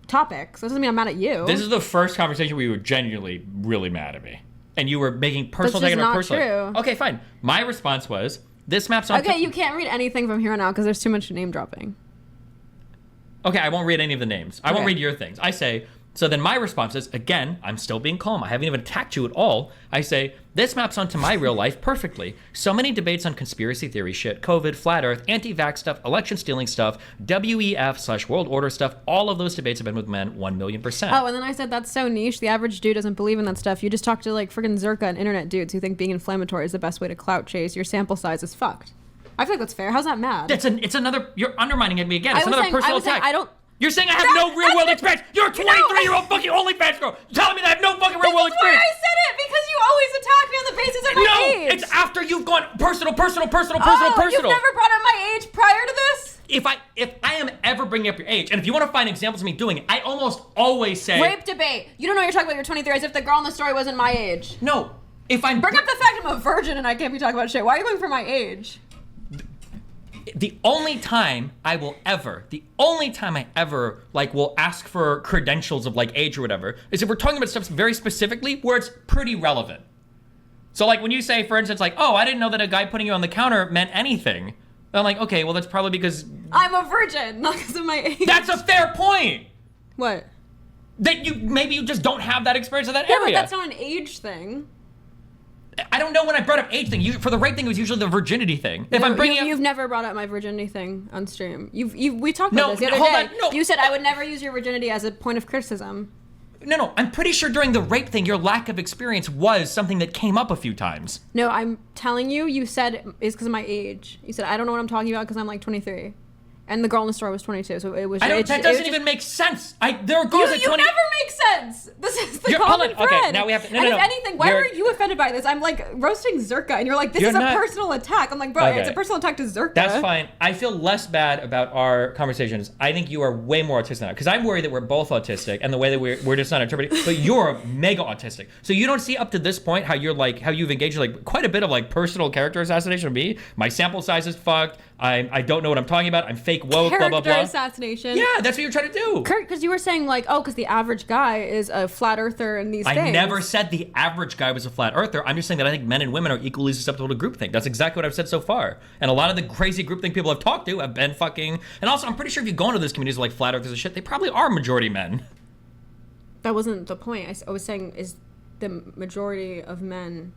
topics. That doesn't mean I'm mad at you. This is the first conversation where you were genuinely really mad at me. And you were making personal taking it personally. True. Okay, fine. My response was, this map's on... Okay, you can't read anything from here on out because there's too much name dropping. Okay, I won't read any of the names. I won't read your things. I say... So then my response is, again, I'm still being calm. I haven't even attacked you at all. I say, this maps onto my real life perfectly. So many debates on conspiracy theory shit, COVID, flat earth, anti-vax stuff, election stealing stuff, WEF/world order stuff. All of those debates have been with men 1,000,000%. Oh, and then I said, that's so niche. The average dude doesn't believe in that stuff. You just talk to like friggin' Zerka and internet dudes who think being inflammatory is the best way to clout chase. Your sample size is fucked. I feel like that's fair. How's that mad? It's another, you're undermining me again. It's another personal attack. I don't... You're saying I have no real world experience. You're a 23-year-old fucking OnlyFans girl. You're telling me that I have no fucking real world experience. Why I said it because you always attack me on the basis of my age. No, it's after you've gone personal. You've never brought up my age prior to this? If I am ever bringing up your age, and if you want to find examples of me doing it, I almost always say rape debate. You don't know you're talking about. You're 23 as if the girl in the story wasn't my age. No, if I'm bring up the fact I'm a virgin and I can't be talking about shit. Why are you going for my age? The only time I ever like will ask for credentials of like age or whatever is if we're talking about stuff very specifically where it's pretty relevant. So like when you say, for instance, like, oh, I didn't know that a guy putting you on the counter meant anything. I'm like, okay, well that's probably because I'm a virgin, not because of my age. That's a fair point. What? That maybe you just don't have that experience in that area. Yeah, but that's not an age thing. I don't know when I brought up age thing. For the right thing, it was usually the virginity thing. If I'm bringing you've never brought up my virginity thing on stream. We talked about this the other day. You said I would never use your virginity as a point of criticism. No, I'm pretty sure during the rape thing, your lack of experience was something that came up a few times. No, I'm telling you, you said it's because of my age. You said, I don't know what I'm talking about because I'm like 23. And the girl in the store was 22, so it was. That doesn't even make sense. There are girls at 20. You never make sense. This is the common thread. Okay, now we have to. No. If anything, why were you offended by this? I'm like roasting Zerka, and you're like, this is a personal attack. I'm like, bro, it's a personal attack to Zerka. That's fine. I feel less bad about our conversations. I think you are way more autistic than I, because I'm worried that we're both autistic, and the way that we're just not interpreting. But you're mega autistic, so you don't see up to this point how you've engaged like quite a bit of like personal character assassination of me. My sample size is fucked. I don't know what I'm talking about. I'm fake woke, blah, blah, blah. Assassination. Yeah, that's what you're trying to do. Kurt, because you were saying like, oh, because the average guy is a flat earther and these things. I never said the average guy was a flat earther. I'm just saying that I think men and women are equally susceptible to groupthink. That's exactly what I've said so far. And a lot of the crazy groupthink people I've talked to have been fucking... And also, I'm pretty sure if you go into those communities like flat earthers and shit, they probably are majority men. That wasn't the point. I was saying, is the majority of men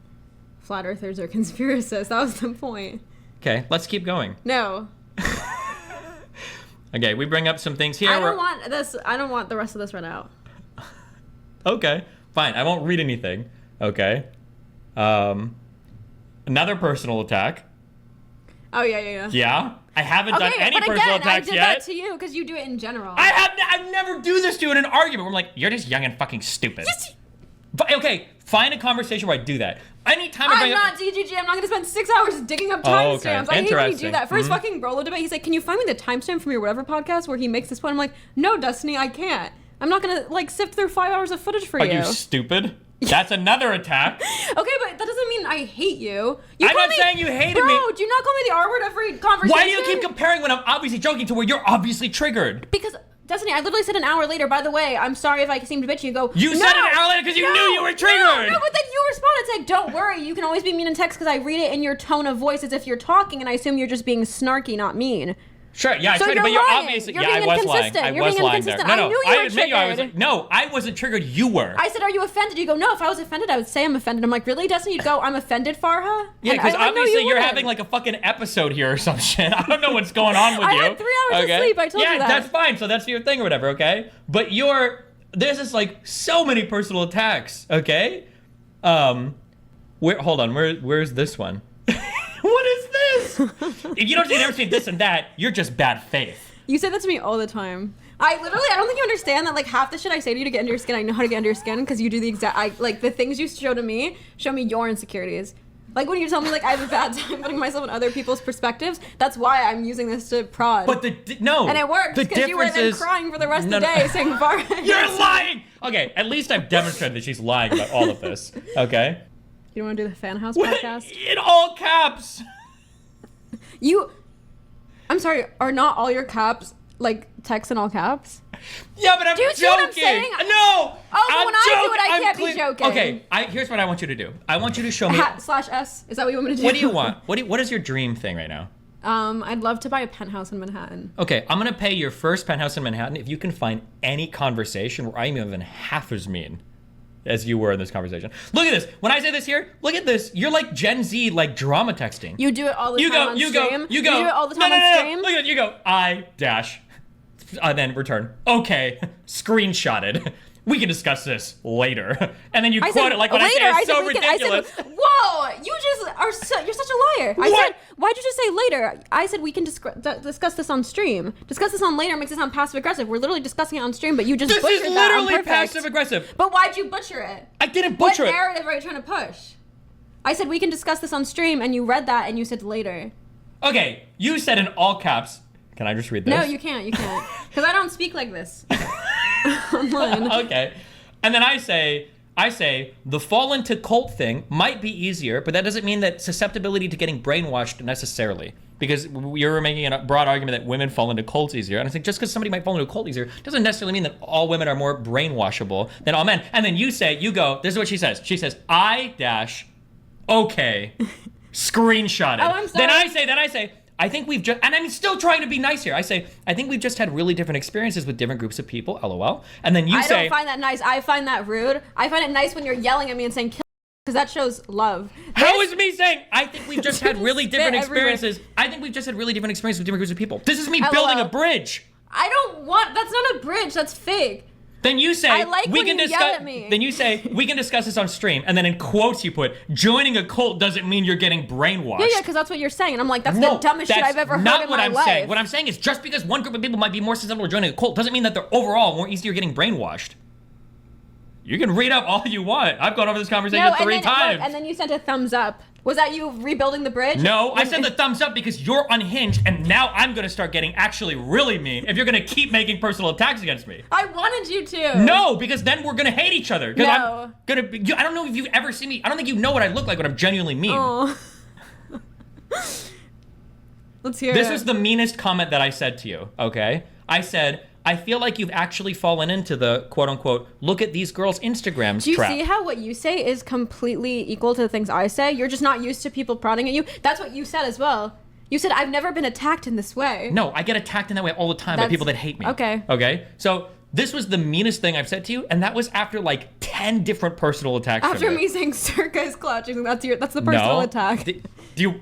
flat earthers or conspiracists? That was the point. Okay, let's keep going. No. Okay, we bring up some things here. I don't want this. I don't want the rest of this read out. Okay, fine. I won't read anything. Okay. Another personal attack. Oh, yeah. Yeah? I haven't done any personal attacks yet. I did that to you because you do it in general. I never do this to you in an argument where I'm like, you're just young and fucking stupid. Yes. But, okay, find a conversation where I do that. Anytime I'm not DGG. I'm not going to spend 6 hours digging up timestamps. I hate when you do that. For his fucking Brolo debate, he's like, can you find me the timestamp from your whatever podcast where he makes this point? I'm like, no, Destiny, I can't. I'm not going to, like, sift through 5 hours of footage for you. Are you stupid? That's another attack. Okay, but that doesn't mean I hate you. I'm not saying you hated me. Bro, do you not call me the R word every conversation? Why do you keep comparing when I'm obviously joking to where you're obviously triggered? Because... Destiny, I literally said an hour later, by the way, I'm sorry if I seemed a bitch. You go, You said an hour later because you knew you were triggered. No, but then you responded saying, don't worry, you can always be mean in text because I read it in your tone of voice as if you're talking, and I assume you're just being snarky, not mean. Sure, yeah, so but you're obviously... I was lying. I was lying there. No, I admit you were triggered. No, I wasn't triggered, you were. I said, are you offended? You go, no, if I was offended, I would say I'm offended. I'm like, really, Destiny? You'd go, I'm offended, Farha? Yeah, because obviously you're having like a fucking episode here or some shit. I don't know what's going on with you. I had 3 hours of sleep, I told you that. Yeah, that's fine, so that's your thing or whatever, okay? But there's just like so many personal attacks, okay? Hold on, where's this one? What is this? If you don't ever see this and that, you're just bad faith. You say that to me all the time. I don't think you understand that like half the shit I say to you to get under your skin, I know how to get under your skin because you do the exact, like the things you show me your insecurities. Like when you tell me like I have a bad time putting myself in other people's perspectives, that's why I'm using this to prod. But no. And it works because you were then crying for the rest of the day saying Farha. You're lying! Okay, at least I've demonstrated that she's lying about all of this, okay? You don't want to do the Fan House podcast? In all caps! I'm sorry, are not all your caps like text in all caps? Yeah, but I'm joking. See what I'm saying? No! Oh, but when I do it, I can't be joking. Okay, here's what I want you to do. I want you to show me... /S. Is that what you want me to do? What do you want? What is your dream thing right now? I'd love to buy a penthouse in Manhattan. Okay, I'm going to pay your first penthouse in Manhattan if you can find any conversation where I'm even half as mean as you were in this conversation. Look at this. When I say this here, look at this. You're like Gen Z, like drama texting. You do it all the time on stream? You go. You do it all the time on stream? Look at it. You go, then return. Okay, screenshotted. We can discuss this later. And then you quote it like when I say it's so ridiculous. Whoa, you're such a liar. What? I said, why'd you just say later? I said we can discuss this on stream. Discuss this on later makes it sound passive aggressive. We're literally discussing it on stream, but you just butchered that. This is literally passive aggressive. But why'd you butcher it? I didn't butcher it. What narrative are you trying to push? I said we can discuss this on stream, and you read that, and you said later. Okay, you said in all caps. Can I just read this? No, you can't. Because I don't speak like this. Online. Okay. And then I say, the fall into cult thing might be easier, but that doesn't mean that susceptibility to getting brainwashed necessarily. Because you're making a broad argument that women fall into cults easier. And I think just because somebody might fall into a cult easier doesn't necessarily mean that all women are more brainwashable than all men. And then you go, this is what she says. She says, okay, screenshotted. Oh, I'm sorry. Then I say, I think we've just, and I'm still trying to be nice here. I say, I think we've just had really different experiences with different groups of people, LOL. And then you say... I don't find that nice. I find that rude. I find it nice when you're yelling at me and saying kill, because that shows love. How is me saying, I think we've just had really different experiences. I think we've just had really different experiences with different groups of people. This is me building a bridge. That's not a bridge. That's fake. Then you say, I like we when can you discuss. yell at me. Then you say, we can discuss this on stream. And then in quotes you put, joining a cult doesn't mean you're getting brainwashed. Yeah, because that's what you're saying. And I'm like, that's the dumbest shit I've ever heard in my life. Not what I'm saying. What I'm saying is just because one group of people might be more susceptible to joining a cult doesn't mean that they're overall more easier getting brainwashed. You can read up all you want. I've gone over this conversation 3 times. And then you sent a thumbs up. Was that you rebuilding the bridge? No, I sent the thumbs up because you're unhinged, and now I'm gonna start getting actually really mean if you're gonna keep making personal attacks against me. I wanted you to. No, because then we're gonna hate each other. No. I'm gonna be, I don't know if you've ever seen me. I don't think you know what I look like when I'm genuinely mean. Oh. Let's hear This it. was the meanest comment that I said to you, okay? I said, I feel like you've actually fallen into the quote-unquote, look at these girls' Instagrams Do you trap. see how what you say is completely equal to the things I say? You're just not used to people prodding at you. That's what you said as well. You said, I've never been attacked in this way. No, I get attacked in that way all the time by people that hate me. Okay. Okay? So this was the meanest thing I've said to you, and that was after like 10 different personal attacks After from you. me saying Circa is clutching, that's the personal attack. Do you...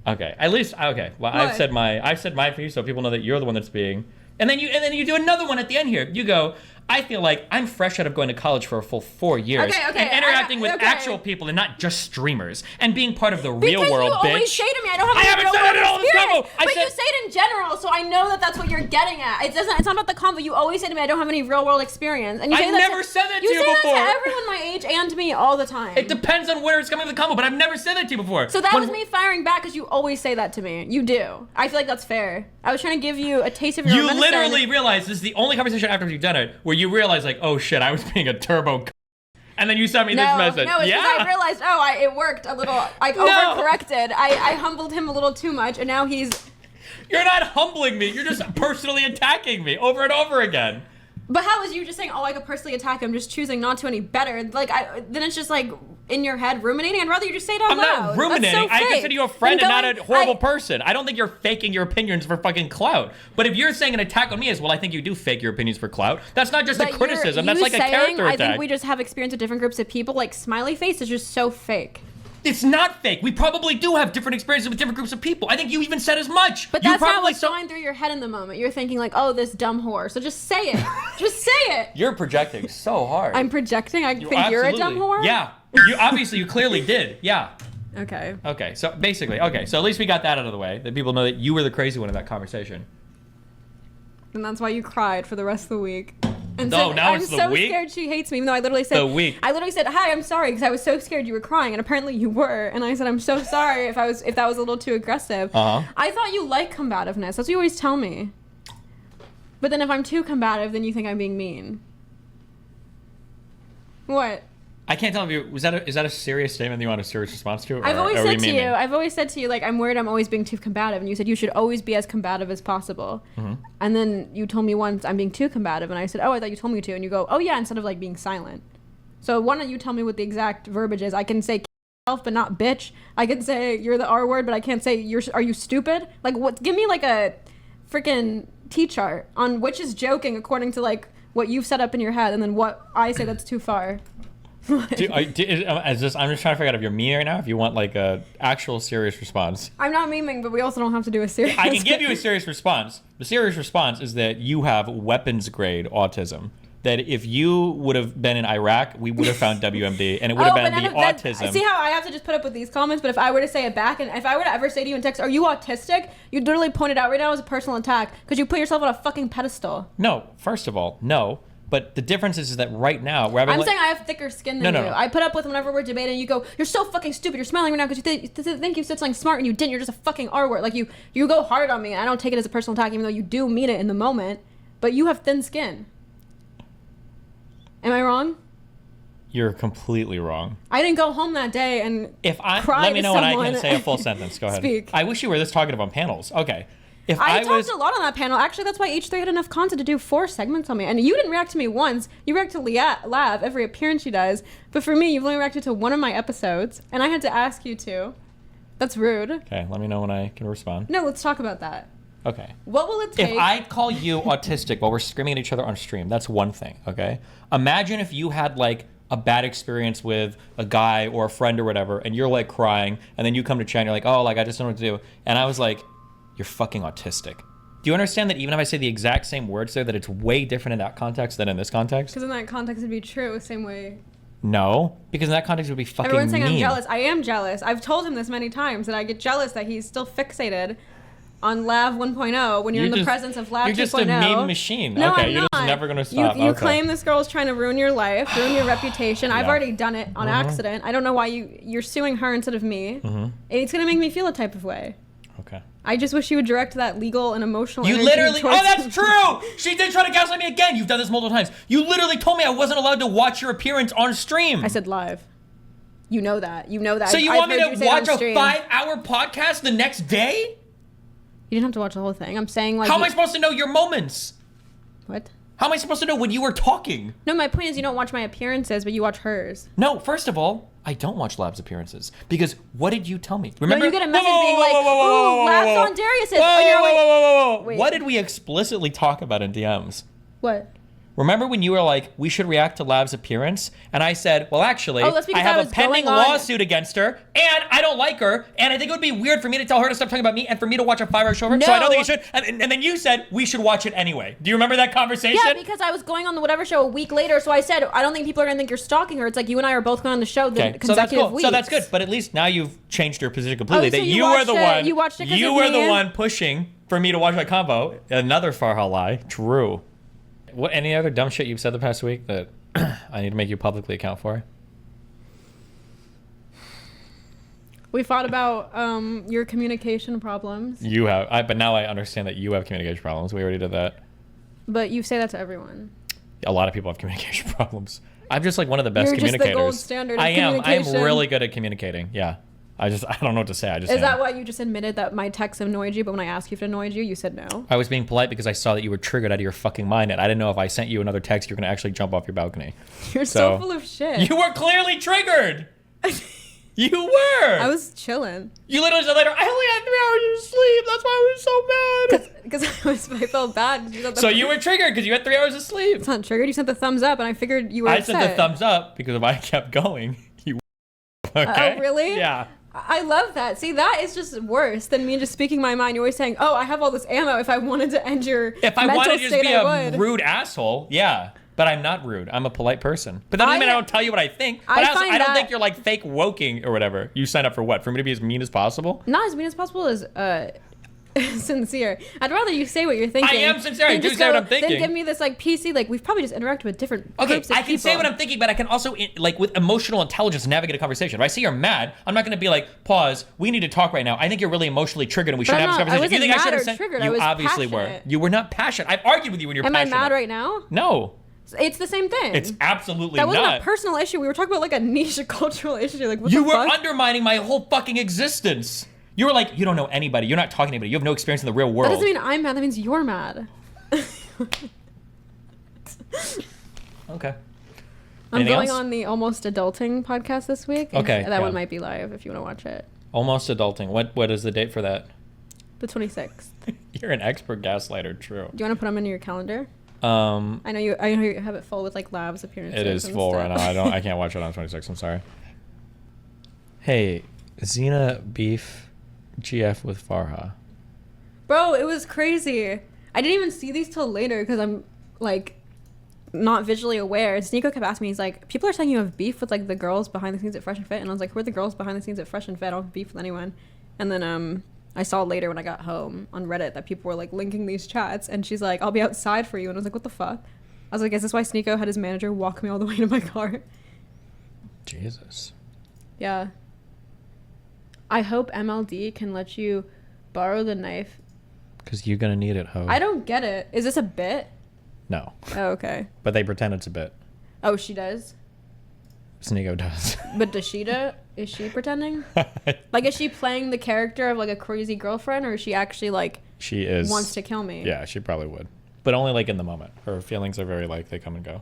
Okay, at least, okay. Well, I've said mine for you so people know that you're the one that's being... And then you do another one at the end here. You go, I feel like I'm fresh out of going to college for a full 4 years and interacting with actual people and not just streamers and being part of the real world, bitch. Because you always say to me, I don't have any real world experience. But you say it in general, so I know that that's what you're getting at. It's not about the combo. You always say to me, I don't have any real world experience. And you say I never said that to you before. You say that to everyone my age and me all the time. It depends on where it's coming from the combo, but I've never said that to you before. So that was me firing back because you always say that to me. You do. I feel like that's fair. I was trying to give you a taste of your own medicine. You literally realize this is the only conversation after you've done it where you realize like, oh shit, I was being a turbo and then you sent me this message. No, it's because I realized, it worked a little. I overcorrected. I humbled him a little too much, and now he's... You're not humbling me. You're just personally attacking me over and over again. But how is you just saying, I could personally attack him, just choosing not to any better? Like, then it's just like in your head ruminating. I'd rather you just say it out loud. I'm not ruminating. That's so I consider you a friend and not a horrible person. I don't think you're faking your opinions for fucking clout. But if you're saying an attack on me is, well, I think you do fake your opinions for clout. That's not just a criticism. That's like a character attack. I think we just have experience with different groups of people. Like, smiley face is just so fake. It's not fake. We probably do have different experiences with different groups of people. I think you even said as much. But that's not what's going through your head in the moment. You're thinking like, oh, this dumb whore. So just say it. Just say it. You're projecting so hard. I'm projecting? I think you're a dumb whore? Yeah. You clearly did. Yeah. Okay. Okay, so basically, so at least we got that out of the way. That people know that you were the crazy one in that conversation. And that's why you cried for the rest of the week. And now said, it's the week? I'm so scared she hates me, even though I literally said, I literally said, hi, I'm sorry, because I was so scared you were crying, and apparently you were. And I said, I'm so sorry if that was a little too aggressive. I thought you liked combativeness. That's what you always tell me. But then if I'm too combative, then you think I'm being mean. What? I can't tell if you, is that a serious statement that you want a serious response to? I've always said to you, like, I'm worried I'm always being too combative. And you said you should always be as combative as possible. And then you told me once I'm being too combative. And I said, I thought you told me to. And you go, oh yeah, instead of like being silent. So why don't you tell me what the exact verbiage is? I can say yourself, but not bitch. I can say you're the R word, but I can't say are you stupid? Like, what? Give me like a freaking T-chart on which is joking according to like what you've set up in your head. And then what I say that's too far. I'm just trying to figure out if you're mean right now, if you want like a actual serious response. I'm not memeing, but we also don't have to do a serious. I can give you a serious response. The serious response is that you have weapons grade autism. That if you would have been in Iraq, we would have found WMD, and it would have been the autism. See how I have to just put up with these comments, but if I were to say it back, and if I were to ever say to you in text, are you autistic? You'd literally point it out right now as a personal attack, because you put yourself on a fucking pedestal. No, first of all, no. But the difference is that right now, we're having... I'm saying I have thicker skin than you. I put up with whenever we're debating, you go, you're so fucking stupid, you're smiling right now because you think you said something smart and you didn't, you're just a fucking R word. Like, you go hard on me, and I don't take it as a personal attack, even though you do mean it in the moment, but you have thin skin. Am I wrong? You're completely wrong. I didn't go home that day and let me know when I can say a full sentence. Go ahead. Speak. I wish you were this talkative on panels. Okay. I talked a lot on that panel. Actually, that's why H3 had enough content to do 4 segments on me. And you didn't react to me once. You react to Lav every appearance she does. But for me, you've only reacted to one of my episodes. And I had to ask you to. That's rude. Okay, let me know when I can respond. No, let's talk about that. Okay. What will it take? If I call you autistic while we're screaming at each other on stream, that's one thing, okay? Imagine if you had, like, a bad experience with a guy or a friend or whatever, and you're, like, crying, and then you come to chat and you're like, oh, like, I just don't know what to do. And I was like... You're fucking autistic. Do you understand that even if I say the exact same words there, that it's way different in that context than in this context? Because in that context, it'd be true, same way. No, because in that context, it would be fucking Everyone's saying mean. I'm jealous. I am jealous. I've told him this many times that I get jealous that he's still fixated on Lav 1.0 when you're in the presence of Lav 2.0. You're just a meme machine. No, okay, I'm you're not. just never gonna stop. You claim this girl's trying to ruin your life, ruin your reputation. I've Yeah. already done it on accident. I don't know why you're suing her instead of me. It's gonna make me feel a type of way. Okay. I just wish you would direct that legal and emotional You energy literally. towards Oh, that's true. She did try to gaslight me again. You've done this multiple times. You literally told me I wasn't allowed to watch your appearance on stream. I said live. You know that. You know that. So you I've want me heard to say it on watch a stream. 5-hour podcast the next day? You didn't have to watch the whole thing. I'm saying like. How am I supposed to know your moments? What? How am I supposed to know when you were talking? No, my point is you don't watch my appearances, but you watch hers. No, first of all, I don't watch Lab's appearances because what did you tell me? Remember? No, you get a message being like, "Ooh, Lab's on Darius's." On your way. Whoa. Wait. What did we explicitly talk about in DMs? What? Remember when you were like, we should react to Lab's appearance? And I said, well, actually, that's because I have I a was pending going on- lawsuit against her, and I don't like her, and I think it would be weird for me to tell her to stop talking about me and for me to watch a 5-hour show of her, so I don't think you should. And then you said, we should watch it anyway. Do you remember that conversation? Yeah, because I was going on the whatever show a week later, so I said, I don't think people are going to think you're stalking her. It's like you and I are both going on the show the Okay, consecutive so that's cool. weeks. So that's good, but at least now you've changed your position completely. Oh, so that you you were watched the it- one. you watched it 'cause You of were me? the one pushing for me to watch that combo. Another Farha lie. True. What? Any other dumb shit you've said the past week that I need to make you publicly account for? We fought about your communication problems, You have, but now I understand that you have communication problems. We already did that. but you say that to everyone. A lot of people have communication problems. I'm just like one of the best You're just the communicators. gold standard of I am. communication. I'm really good at communicating. Yeah. I don't know what to say. I just Is am. that why you just admitted that my text annoyed you, but when I asked you if it annoyed you, you said no? I was being polite because I saw that you were triggered out of your fucking mind, and I didn't know if I sent you another text, you're gonna actually jump off your balcony. You're so full of shit. You were clearly triggered. You were. I was chilling. You literally said later, I only had 3 hours of sleep. That's why I was so mad. Because I felt bad. So you were triggered because you had 3 hours of sleep. It's not triggered. You sent the thumbs up, and I figured you were I upset. sent the thumbs up because if I kept going, you. Okay. Oh, really? Yeah. I love that. See, that is just worse than me just speaking my mind. You're always saying, "Oh, I have all this ammo. If I wanted to end your If I mental wanted to just state, be I a would." rude asshole, yeah. But I'm not rude. I'm a polite person. But that doesn't mean I don't tell you what I think. But I also, find I don't that- think you're like fake woking or whatever. You sign up for what? For me to be as mean as possible? Not as mean as possible as sincere. I'd rather you say what you're thinking. I am sincere. I than do just say what go- I'm thinking. Then give me this like PC. Like we've probably just interacted with different Okay, groups of I can say people. what I'm thinking, but I can also, like, with emotional intelligence, navigate a conversation. If I see you're mad, I'm not going to be like, pause, we need to talk right now. I think you're really emotionally triggered and we should But have this I'm not- I conversation. You wasn't think I should mad have or said, triggered, I you was obviously passionate. were. You were not passionate. I've argued with you when you're Am I passionate. mad right now? No. It's the same thing. It's absolutely that wasn't not. a personal issue. We were talking about like a niche cultural issue. Like what You the were fuck? undermining my whole fucking existence. You were like, you don't know anybody. You're not talking to anybody. You have no experience in the real world. That doesn't mean I'm mad. That means you're mad. Okay. I'm Anything going else? on the Almost Adulting podcast this week. Okay, That yeah. one might be live if you want to watch it. Almost adulting. What is the date for that? The 26th. You're an expert gaslighter, true. Do you want to put them into your calendar? I know you have it full with like labs appearances. It is and full stuff. right now. I can't watch it on 26. I'm sorry. Hey, Xena beef GF with Farha. Bro, it was crazy. I didn't even see these till later because I'm like not visually aware. Sneako kept asking me, he's like, people are saying you have beef with like the girls behind the scenes at Fresh and Fit, and I was like, who are the girls behind the scenes at Fresh and Fit? I don't have beef with anyone. And then I saw later when I got home on Reddit that people were like linking these chats, and she's like, I'll be outside for you, and I was like, what the fuck? I was like, is this why Sneako had his manager walk me all the way to my car? Jesus. Yeah. I hope MLD can let you borrow the knife. Because you're going to need it, ho. I don't get it. Is this a bit? No. Oh, okay. But they pretend it's a bit. Oh, she does? Sneako does. But does she is she pretending? Like, is she playing the character of like a crazy girlfriend, or is she actually like She is. wants to kill me? Yeah, she probably would. But only like in the moment. Her feelings are very like, they come and go.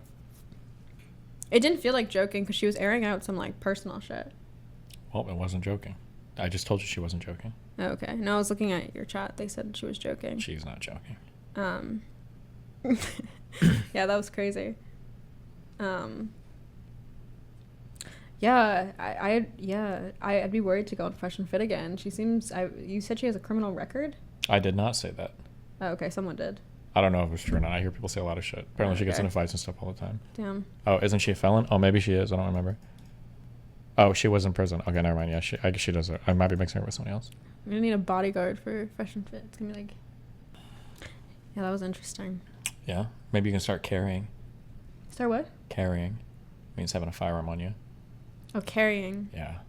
It didn't feel like joking because she was airing out some like personal shit. Well, it wasn't joking. I just told you she wasn't joking. Oh, okay. No, I was looking at your chat. They said she was joking. She's not joking. Yeah, that was crazy. Yeah, I'd be worried to go on Fresh and Fit again. She seems. You said she has a criminal record. I did not say that. Oh, okay, someone did. I don't know if it's true or not. I hear people say a lot of shit. Apparently she gets into fights and stuff all the time. Damn. Oh, isn't she a felon? Oh, maybe she is. I don't remember. Oh, she was in prison. Okay, never mind. Yeah, I guess she does it. I might be mixing her with someone else. I'm gonna need a bodyguard for Fresh and Fit. It's gonna be like... Yeah, that was interesting. Yeah. Maybe you can start carrying. Start what? Carrying. Means having a firearm on you. Oh, carrying. Yeah.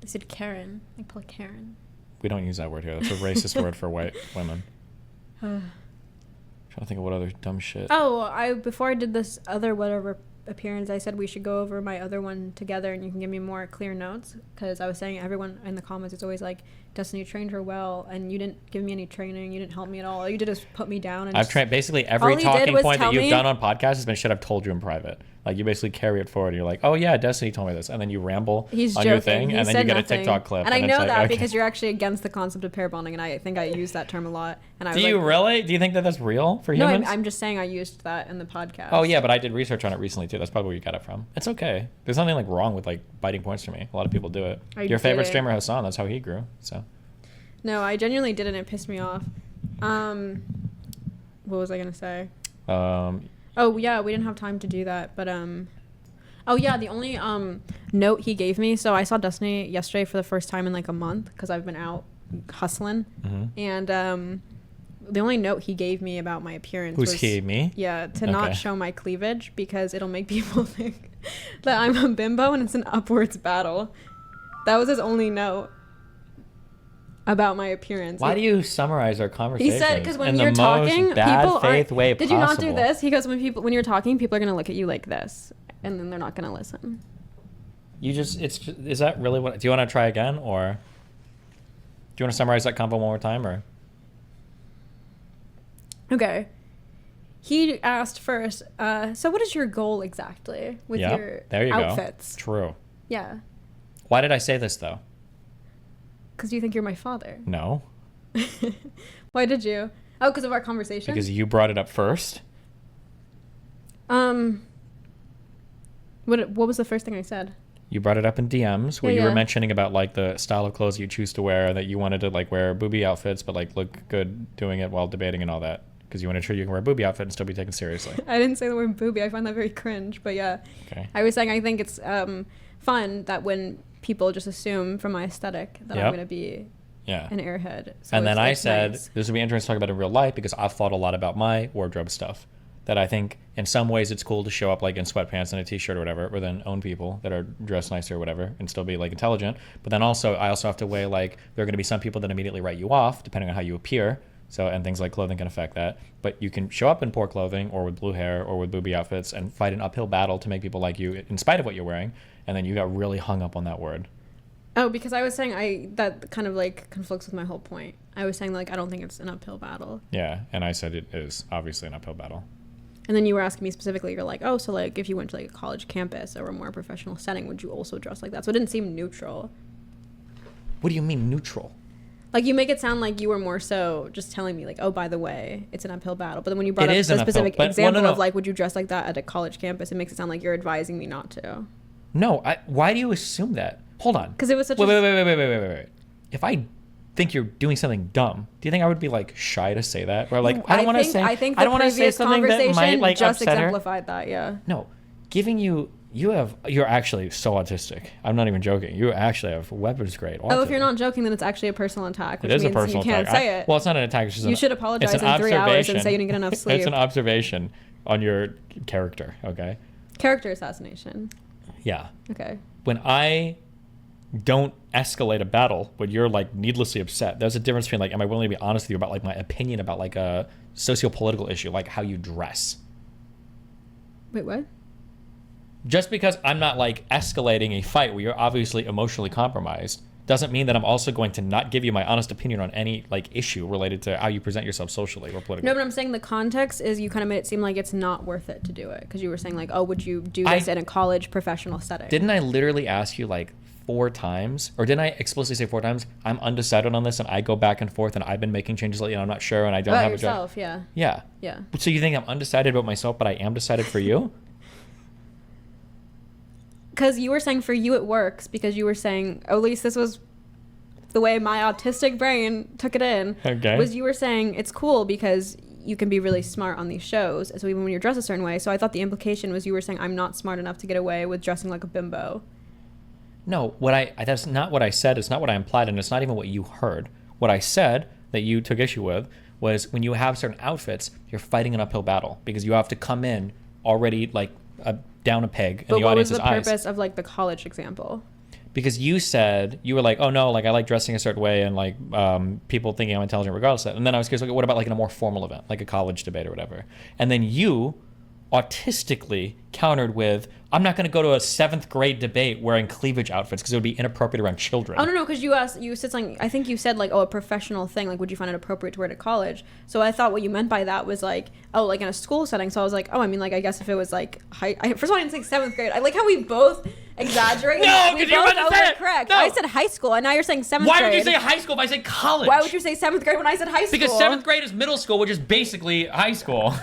They said Karen. Like Paul Karen. We don't use that word here. That's a racist word for white women. Trying to think of what other dumb shit. Oh, before I did this other whatever appearance, I said we should go over my other one together and you can give me more clear notes, because I was saying everyone in the comments is always like, Destiny, you trained her well, and you didn't give me any training, you didn't help me at all you did is put me down. And I've trained basically every talking point that you've done on podcasts has been shit I've told you in private. Like, you basically carry it forward and you're like, oh yeah, Destiny told me this, and then you ramble on your thing, and then you get a TikTok clip. And I know that because you're actually against the concept of pair bonding, and I think I use that term a lot. And Do you really? Do you think that that's real for humans? No, I'm just saying I used that in the podcast. Oh yeah, but I did research on it recently too. That's probably where you got it from. It's okay. There's nothing like wrong with like biting points for me. A lot of people do it. Your favorite streamer Hassan, that's how he grew. So. No, I genuinely didn't. It pissed me off. What was I gonna say? Oh yeah, we didn't have time to do that, but oh yeah, the only note he gave me. So I saw Destiny yesterday for the first time in like a month because I've been out hustling, and the only note he gave me about my appearance was he, me? Yeah, to not show my cleavage because it'll make people think that I'm a bimbo and it's an upwards battle. That was his only note about my appearance. Why do you summarize our conversation? He said because when you're talking, people faith way did you not do this? He goes, when you're talking, people are gonna look at you like this, and then they're not gonna listen. Is that really what? Do you want to try again, or do you want to summarize that convo one more time, or? Okay. He asked first, so what is your goal exactly with your outfits? True. Yeah. Why did I say this though? Because you think you're my father. No. Why did you? Oh, because of our conversation? Because you brought it up first. What was the first thing I said? You brought it up in DMs where you were mentioning about like the style of clothes you choose to wear, that you wanted to like wear booby outfits but like look good doing it while debating and all that, because you want to show you can wear a booby outfit and still be taken seriously. I didn't say the word booby. I find that very cringe, but yeah. Okay. I was saying I think it's fun that when people just assume from my aesthetic that I'm going to be an airhead. So and then I said, this would be interesting to talk about in real life because I've thought a lot about my wardrobe stuff. That I think in some ways it's cool to show up like in sweatpants and a t-shirt or whatever, or then own people that are dressed nicer or whatever and still be like intelligent. But then also I also have to weigh like there are going to be some people that immediately write you off depending on how you appear. So, and things like clothing can affect that. But you can show up in poor clothing or with blue hair or with booby outfits and fight an uphill battle to make people like you in spite of what you're wearing. And then you got really hung up on that word. Oh, because I was saying that kind of like conflicts with my whole point. I was saying like I don't think it's an uphill battle. Yeah, and I said it is obviously an uphill battle. And then you were asking me specifically, you're like, oh, so like if you went to like a college campus or a more professional setting, would you also dress like that? So it didn't seem neutral. What do you mean neutral? Like you make it sound like you were more so just telling me like, oh, by the way, it's an uphill battle. But then when you brought up the specific example of like, would you dress like that at a college campus? It makes it sound like you're advising me not to. No, why do you assume that? Hold on. Because it was such wait. If I think you're doing something dumb, do you think I would be like shy to say that? Or like I don't want to say. I think the previous conversation like just exemplified that. Yeah. No, giving you're actually so autistic. I'm not even joking. You actually have weapons grade autism. Oh, if you're not joking, then it's actually a personal attack, which means you can't say it. Well, it's not an attack. It's just you should apologize in 3 hours and say you didn't get enough sleep. It's an observation on your character. Okay. Character assassination. Yeah. Okay. When I don't escalate a battle when you're like needlessly upset, there's a difference between like, am I willing to be honest with you about like my opinion about like a socio-political issue, like how you dress? Wait, what? Just because I'm not like escalating a fight where you're obviously emotionally compromised doesn't mean that I'm also going to not give you my honest opinion on any like issue related to how you present yourself socially or politically. No, but I'm saying the context is you kind of made it seem like it's not worth it to do it because you were saying like, oh, would you do this in a college professional setting? Didn't I literally ask you like 4 times, or didn't I explicitly say 4 times, I'm undecided on this and I go back and forth and I've been making changes lately and I'm not sure and I don't have yourself, a job. Yeah. So you think I'm undecided about myself, but I am decided for you? Because you were saying for you it works because you were saying, oh, at least this was the way my autistic brain took it in, was you were saying it's cool because you can be really smart on these shows, so even when you're dressed a certain way. So I thought the implication was you were saying I'm not smart enough to get away with dressing like a bimbo. No, that's not what I said. It's not what I implied, and it's not even what you heard. What I said that you took issue with was when you have certain outfits, you're fighting an uphill battle because you have to come in already like down a peg in the audience's eyes. But what was the purpose of like the college example? Because you said, you were like, oh no, like I like dressing a certain way and like people thinking I'm intelligent regardless of that. And then I was curious, like, what about like in a more formal event, like a college debate or whatever? And then you autistically countered with, I'm not going to go to a 7th grade debate wearing cleavage outfits because it would be inappropriate around children. Oh, no, because you said something, I think you said like, oh, a professional thing, like would you find it appropriate to wear to college? So I thought what you meant by that was like, oh, like in a school setting. So I was like, oh, I mean, like, I guess if it was like, first of all, I didn't say 7th grade. I like how we both exaggerate. No, because you're about to say it. Correct. No. I said high school, and now you're saying 7th grade. Why would you say high school if I said college? Why would you say 7th grade when I said high school? Because 7th grade is middle school, which is basically high school.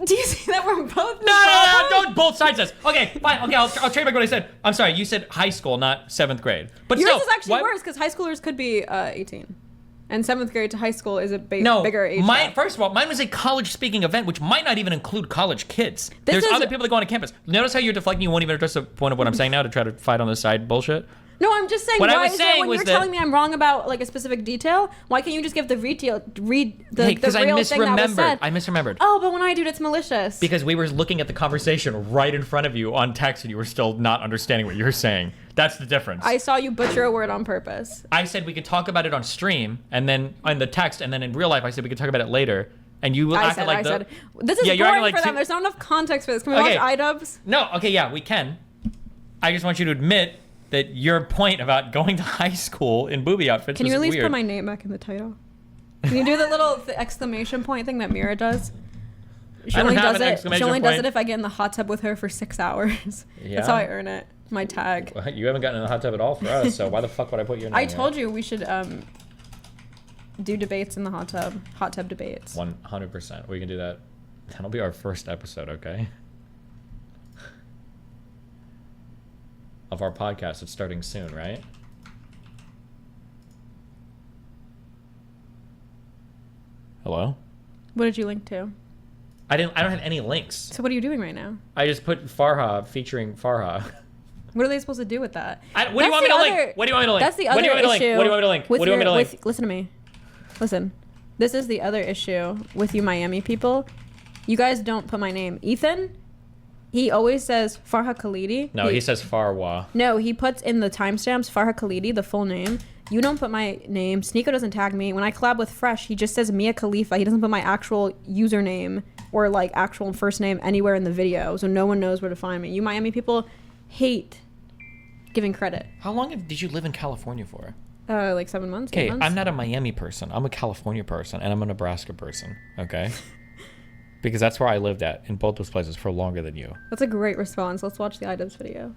Do you see that we're both? No, don't both sides us. Okay, fine. Okay, I'll trademark what I said. I'm sorry, you said high school, not 7th grade. But yours still, is actually worse because high schoolers could be 18. And 7th grade to high school is a bigger age gap. First of all, mine was a college speaking event, which might not even include college kids. There's other people that go on campus. Notice how you're deflecting, you won't even address the point of what I'm saying now to try to fight on this side bullshit? No, I'm just saying, when you're telling me I'm wrong about like a specific detail, why can't you just give the real thing that was said? I misremembered. Oh, but when I do it, it's malicious. Because we were looking at the conversation right in front of you on text and you were still not understanding what you were saying. That's the difference. I saw you butcher a word on purpose. I said we could talk about it on stream, and then on the text, and then in real life I said we could talk about it later. And you acted like this is boring for them. There's not enough context for this. Can we watch iDubbbz? No, okay, yeah, we can. I just want you to admit that your point about going to high school in booby outfits Can you was at least weird. put my name back in the title? Can you do the little exclamation point thing that Mira does? She only does it if I get in the hot tub with her for 6 hours. Yeah. That's how I earn it. My tag. Well, you haven't gotten in the hot tub at all for us, so why the fuck would I put your name I told you we should do debates in the hot tub debates. 100%. We can do that. That'll be our first episode, okay? Of our podcast. It's starting soon, right? Hello? What did you link to? I don't have any links. So what are you doing right now? I just put Farha featuring Farha. What are they supposed to do with that? What do you want me to link? What do you want me to link? That's the other issue. What do you want me to link? What do you want me to link? Listen to me. Listen. This is the other issue with you Miami people. You guys don't put my name. Ethan, he always says Farha Khalidi. No, he says Farwa. No, he puts in the timestamps Farha Khalidi, the full name. You don't put my name. Sneako doesn't tag me. When I collab with Fresh, he just says Mia Khalifa. He doesn't put my actual username or like actual first name anywhere in the video, so no one knows where to find me. You Miami people hate giving credit. How long did you live in California for? Like 7 months. Okay, I'm not a Miami person. I'm a California person, and I'm a Nebraska person. Okay. Because that's where I lived at in both those places for longer than you. That's a great response. Let's watch the iDubbbz video.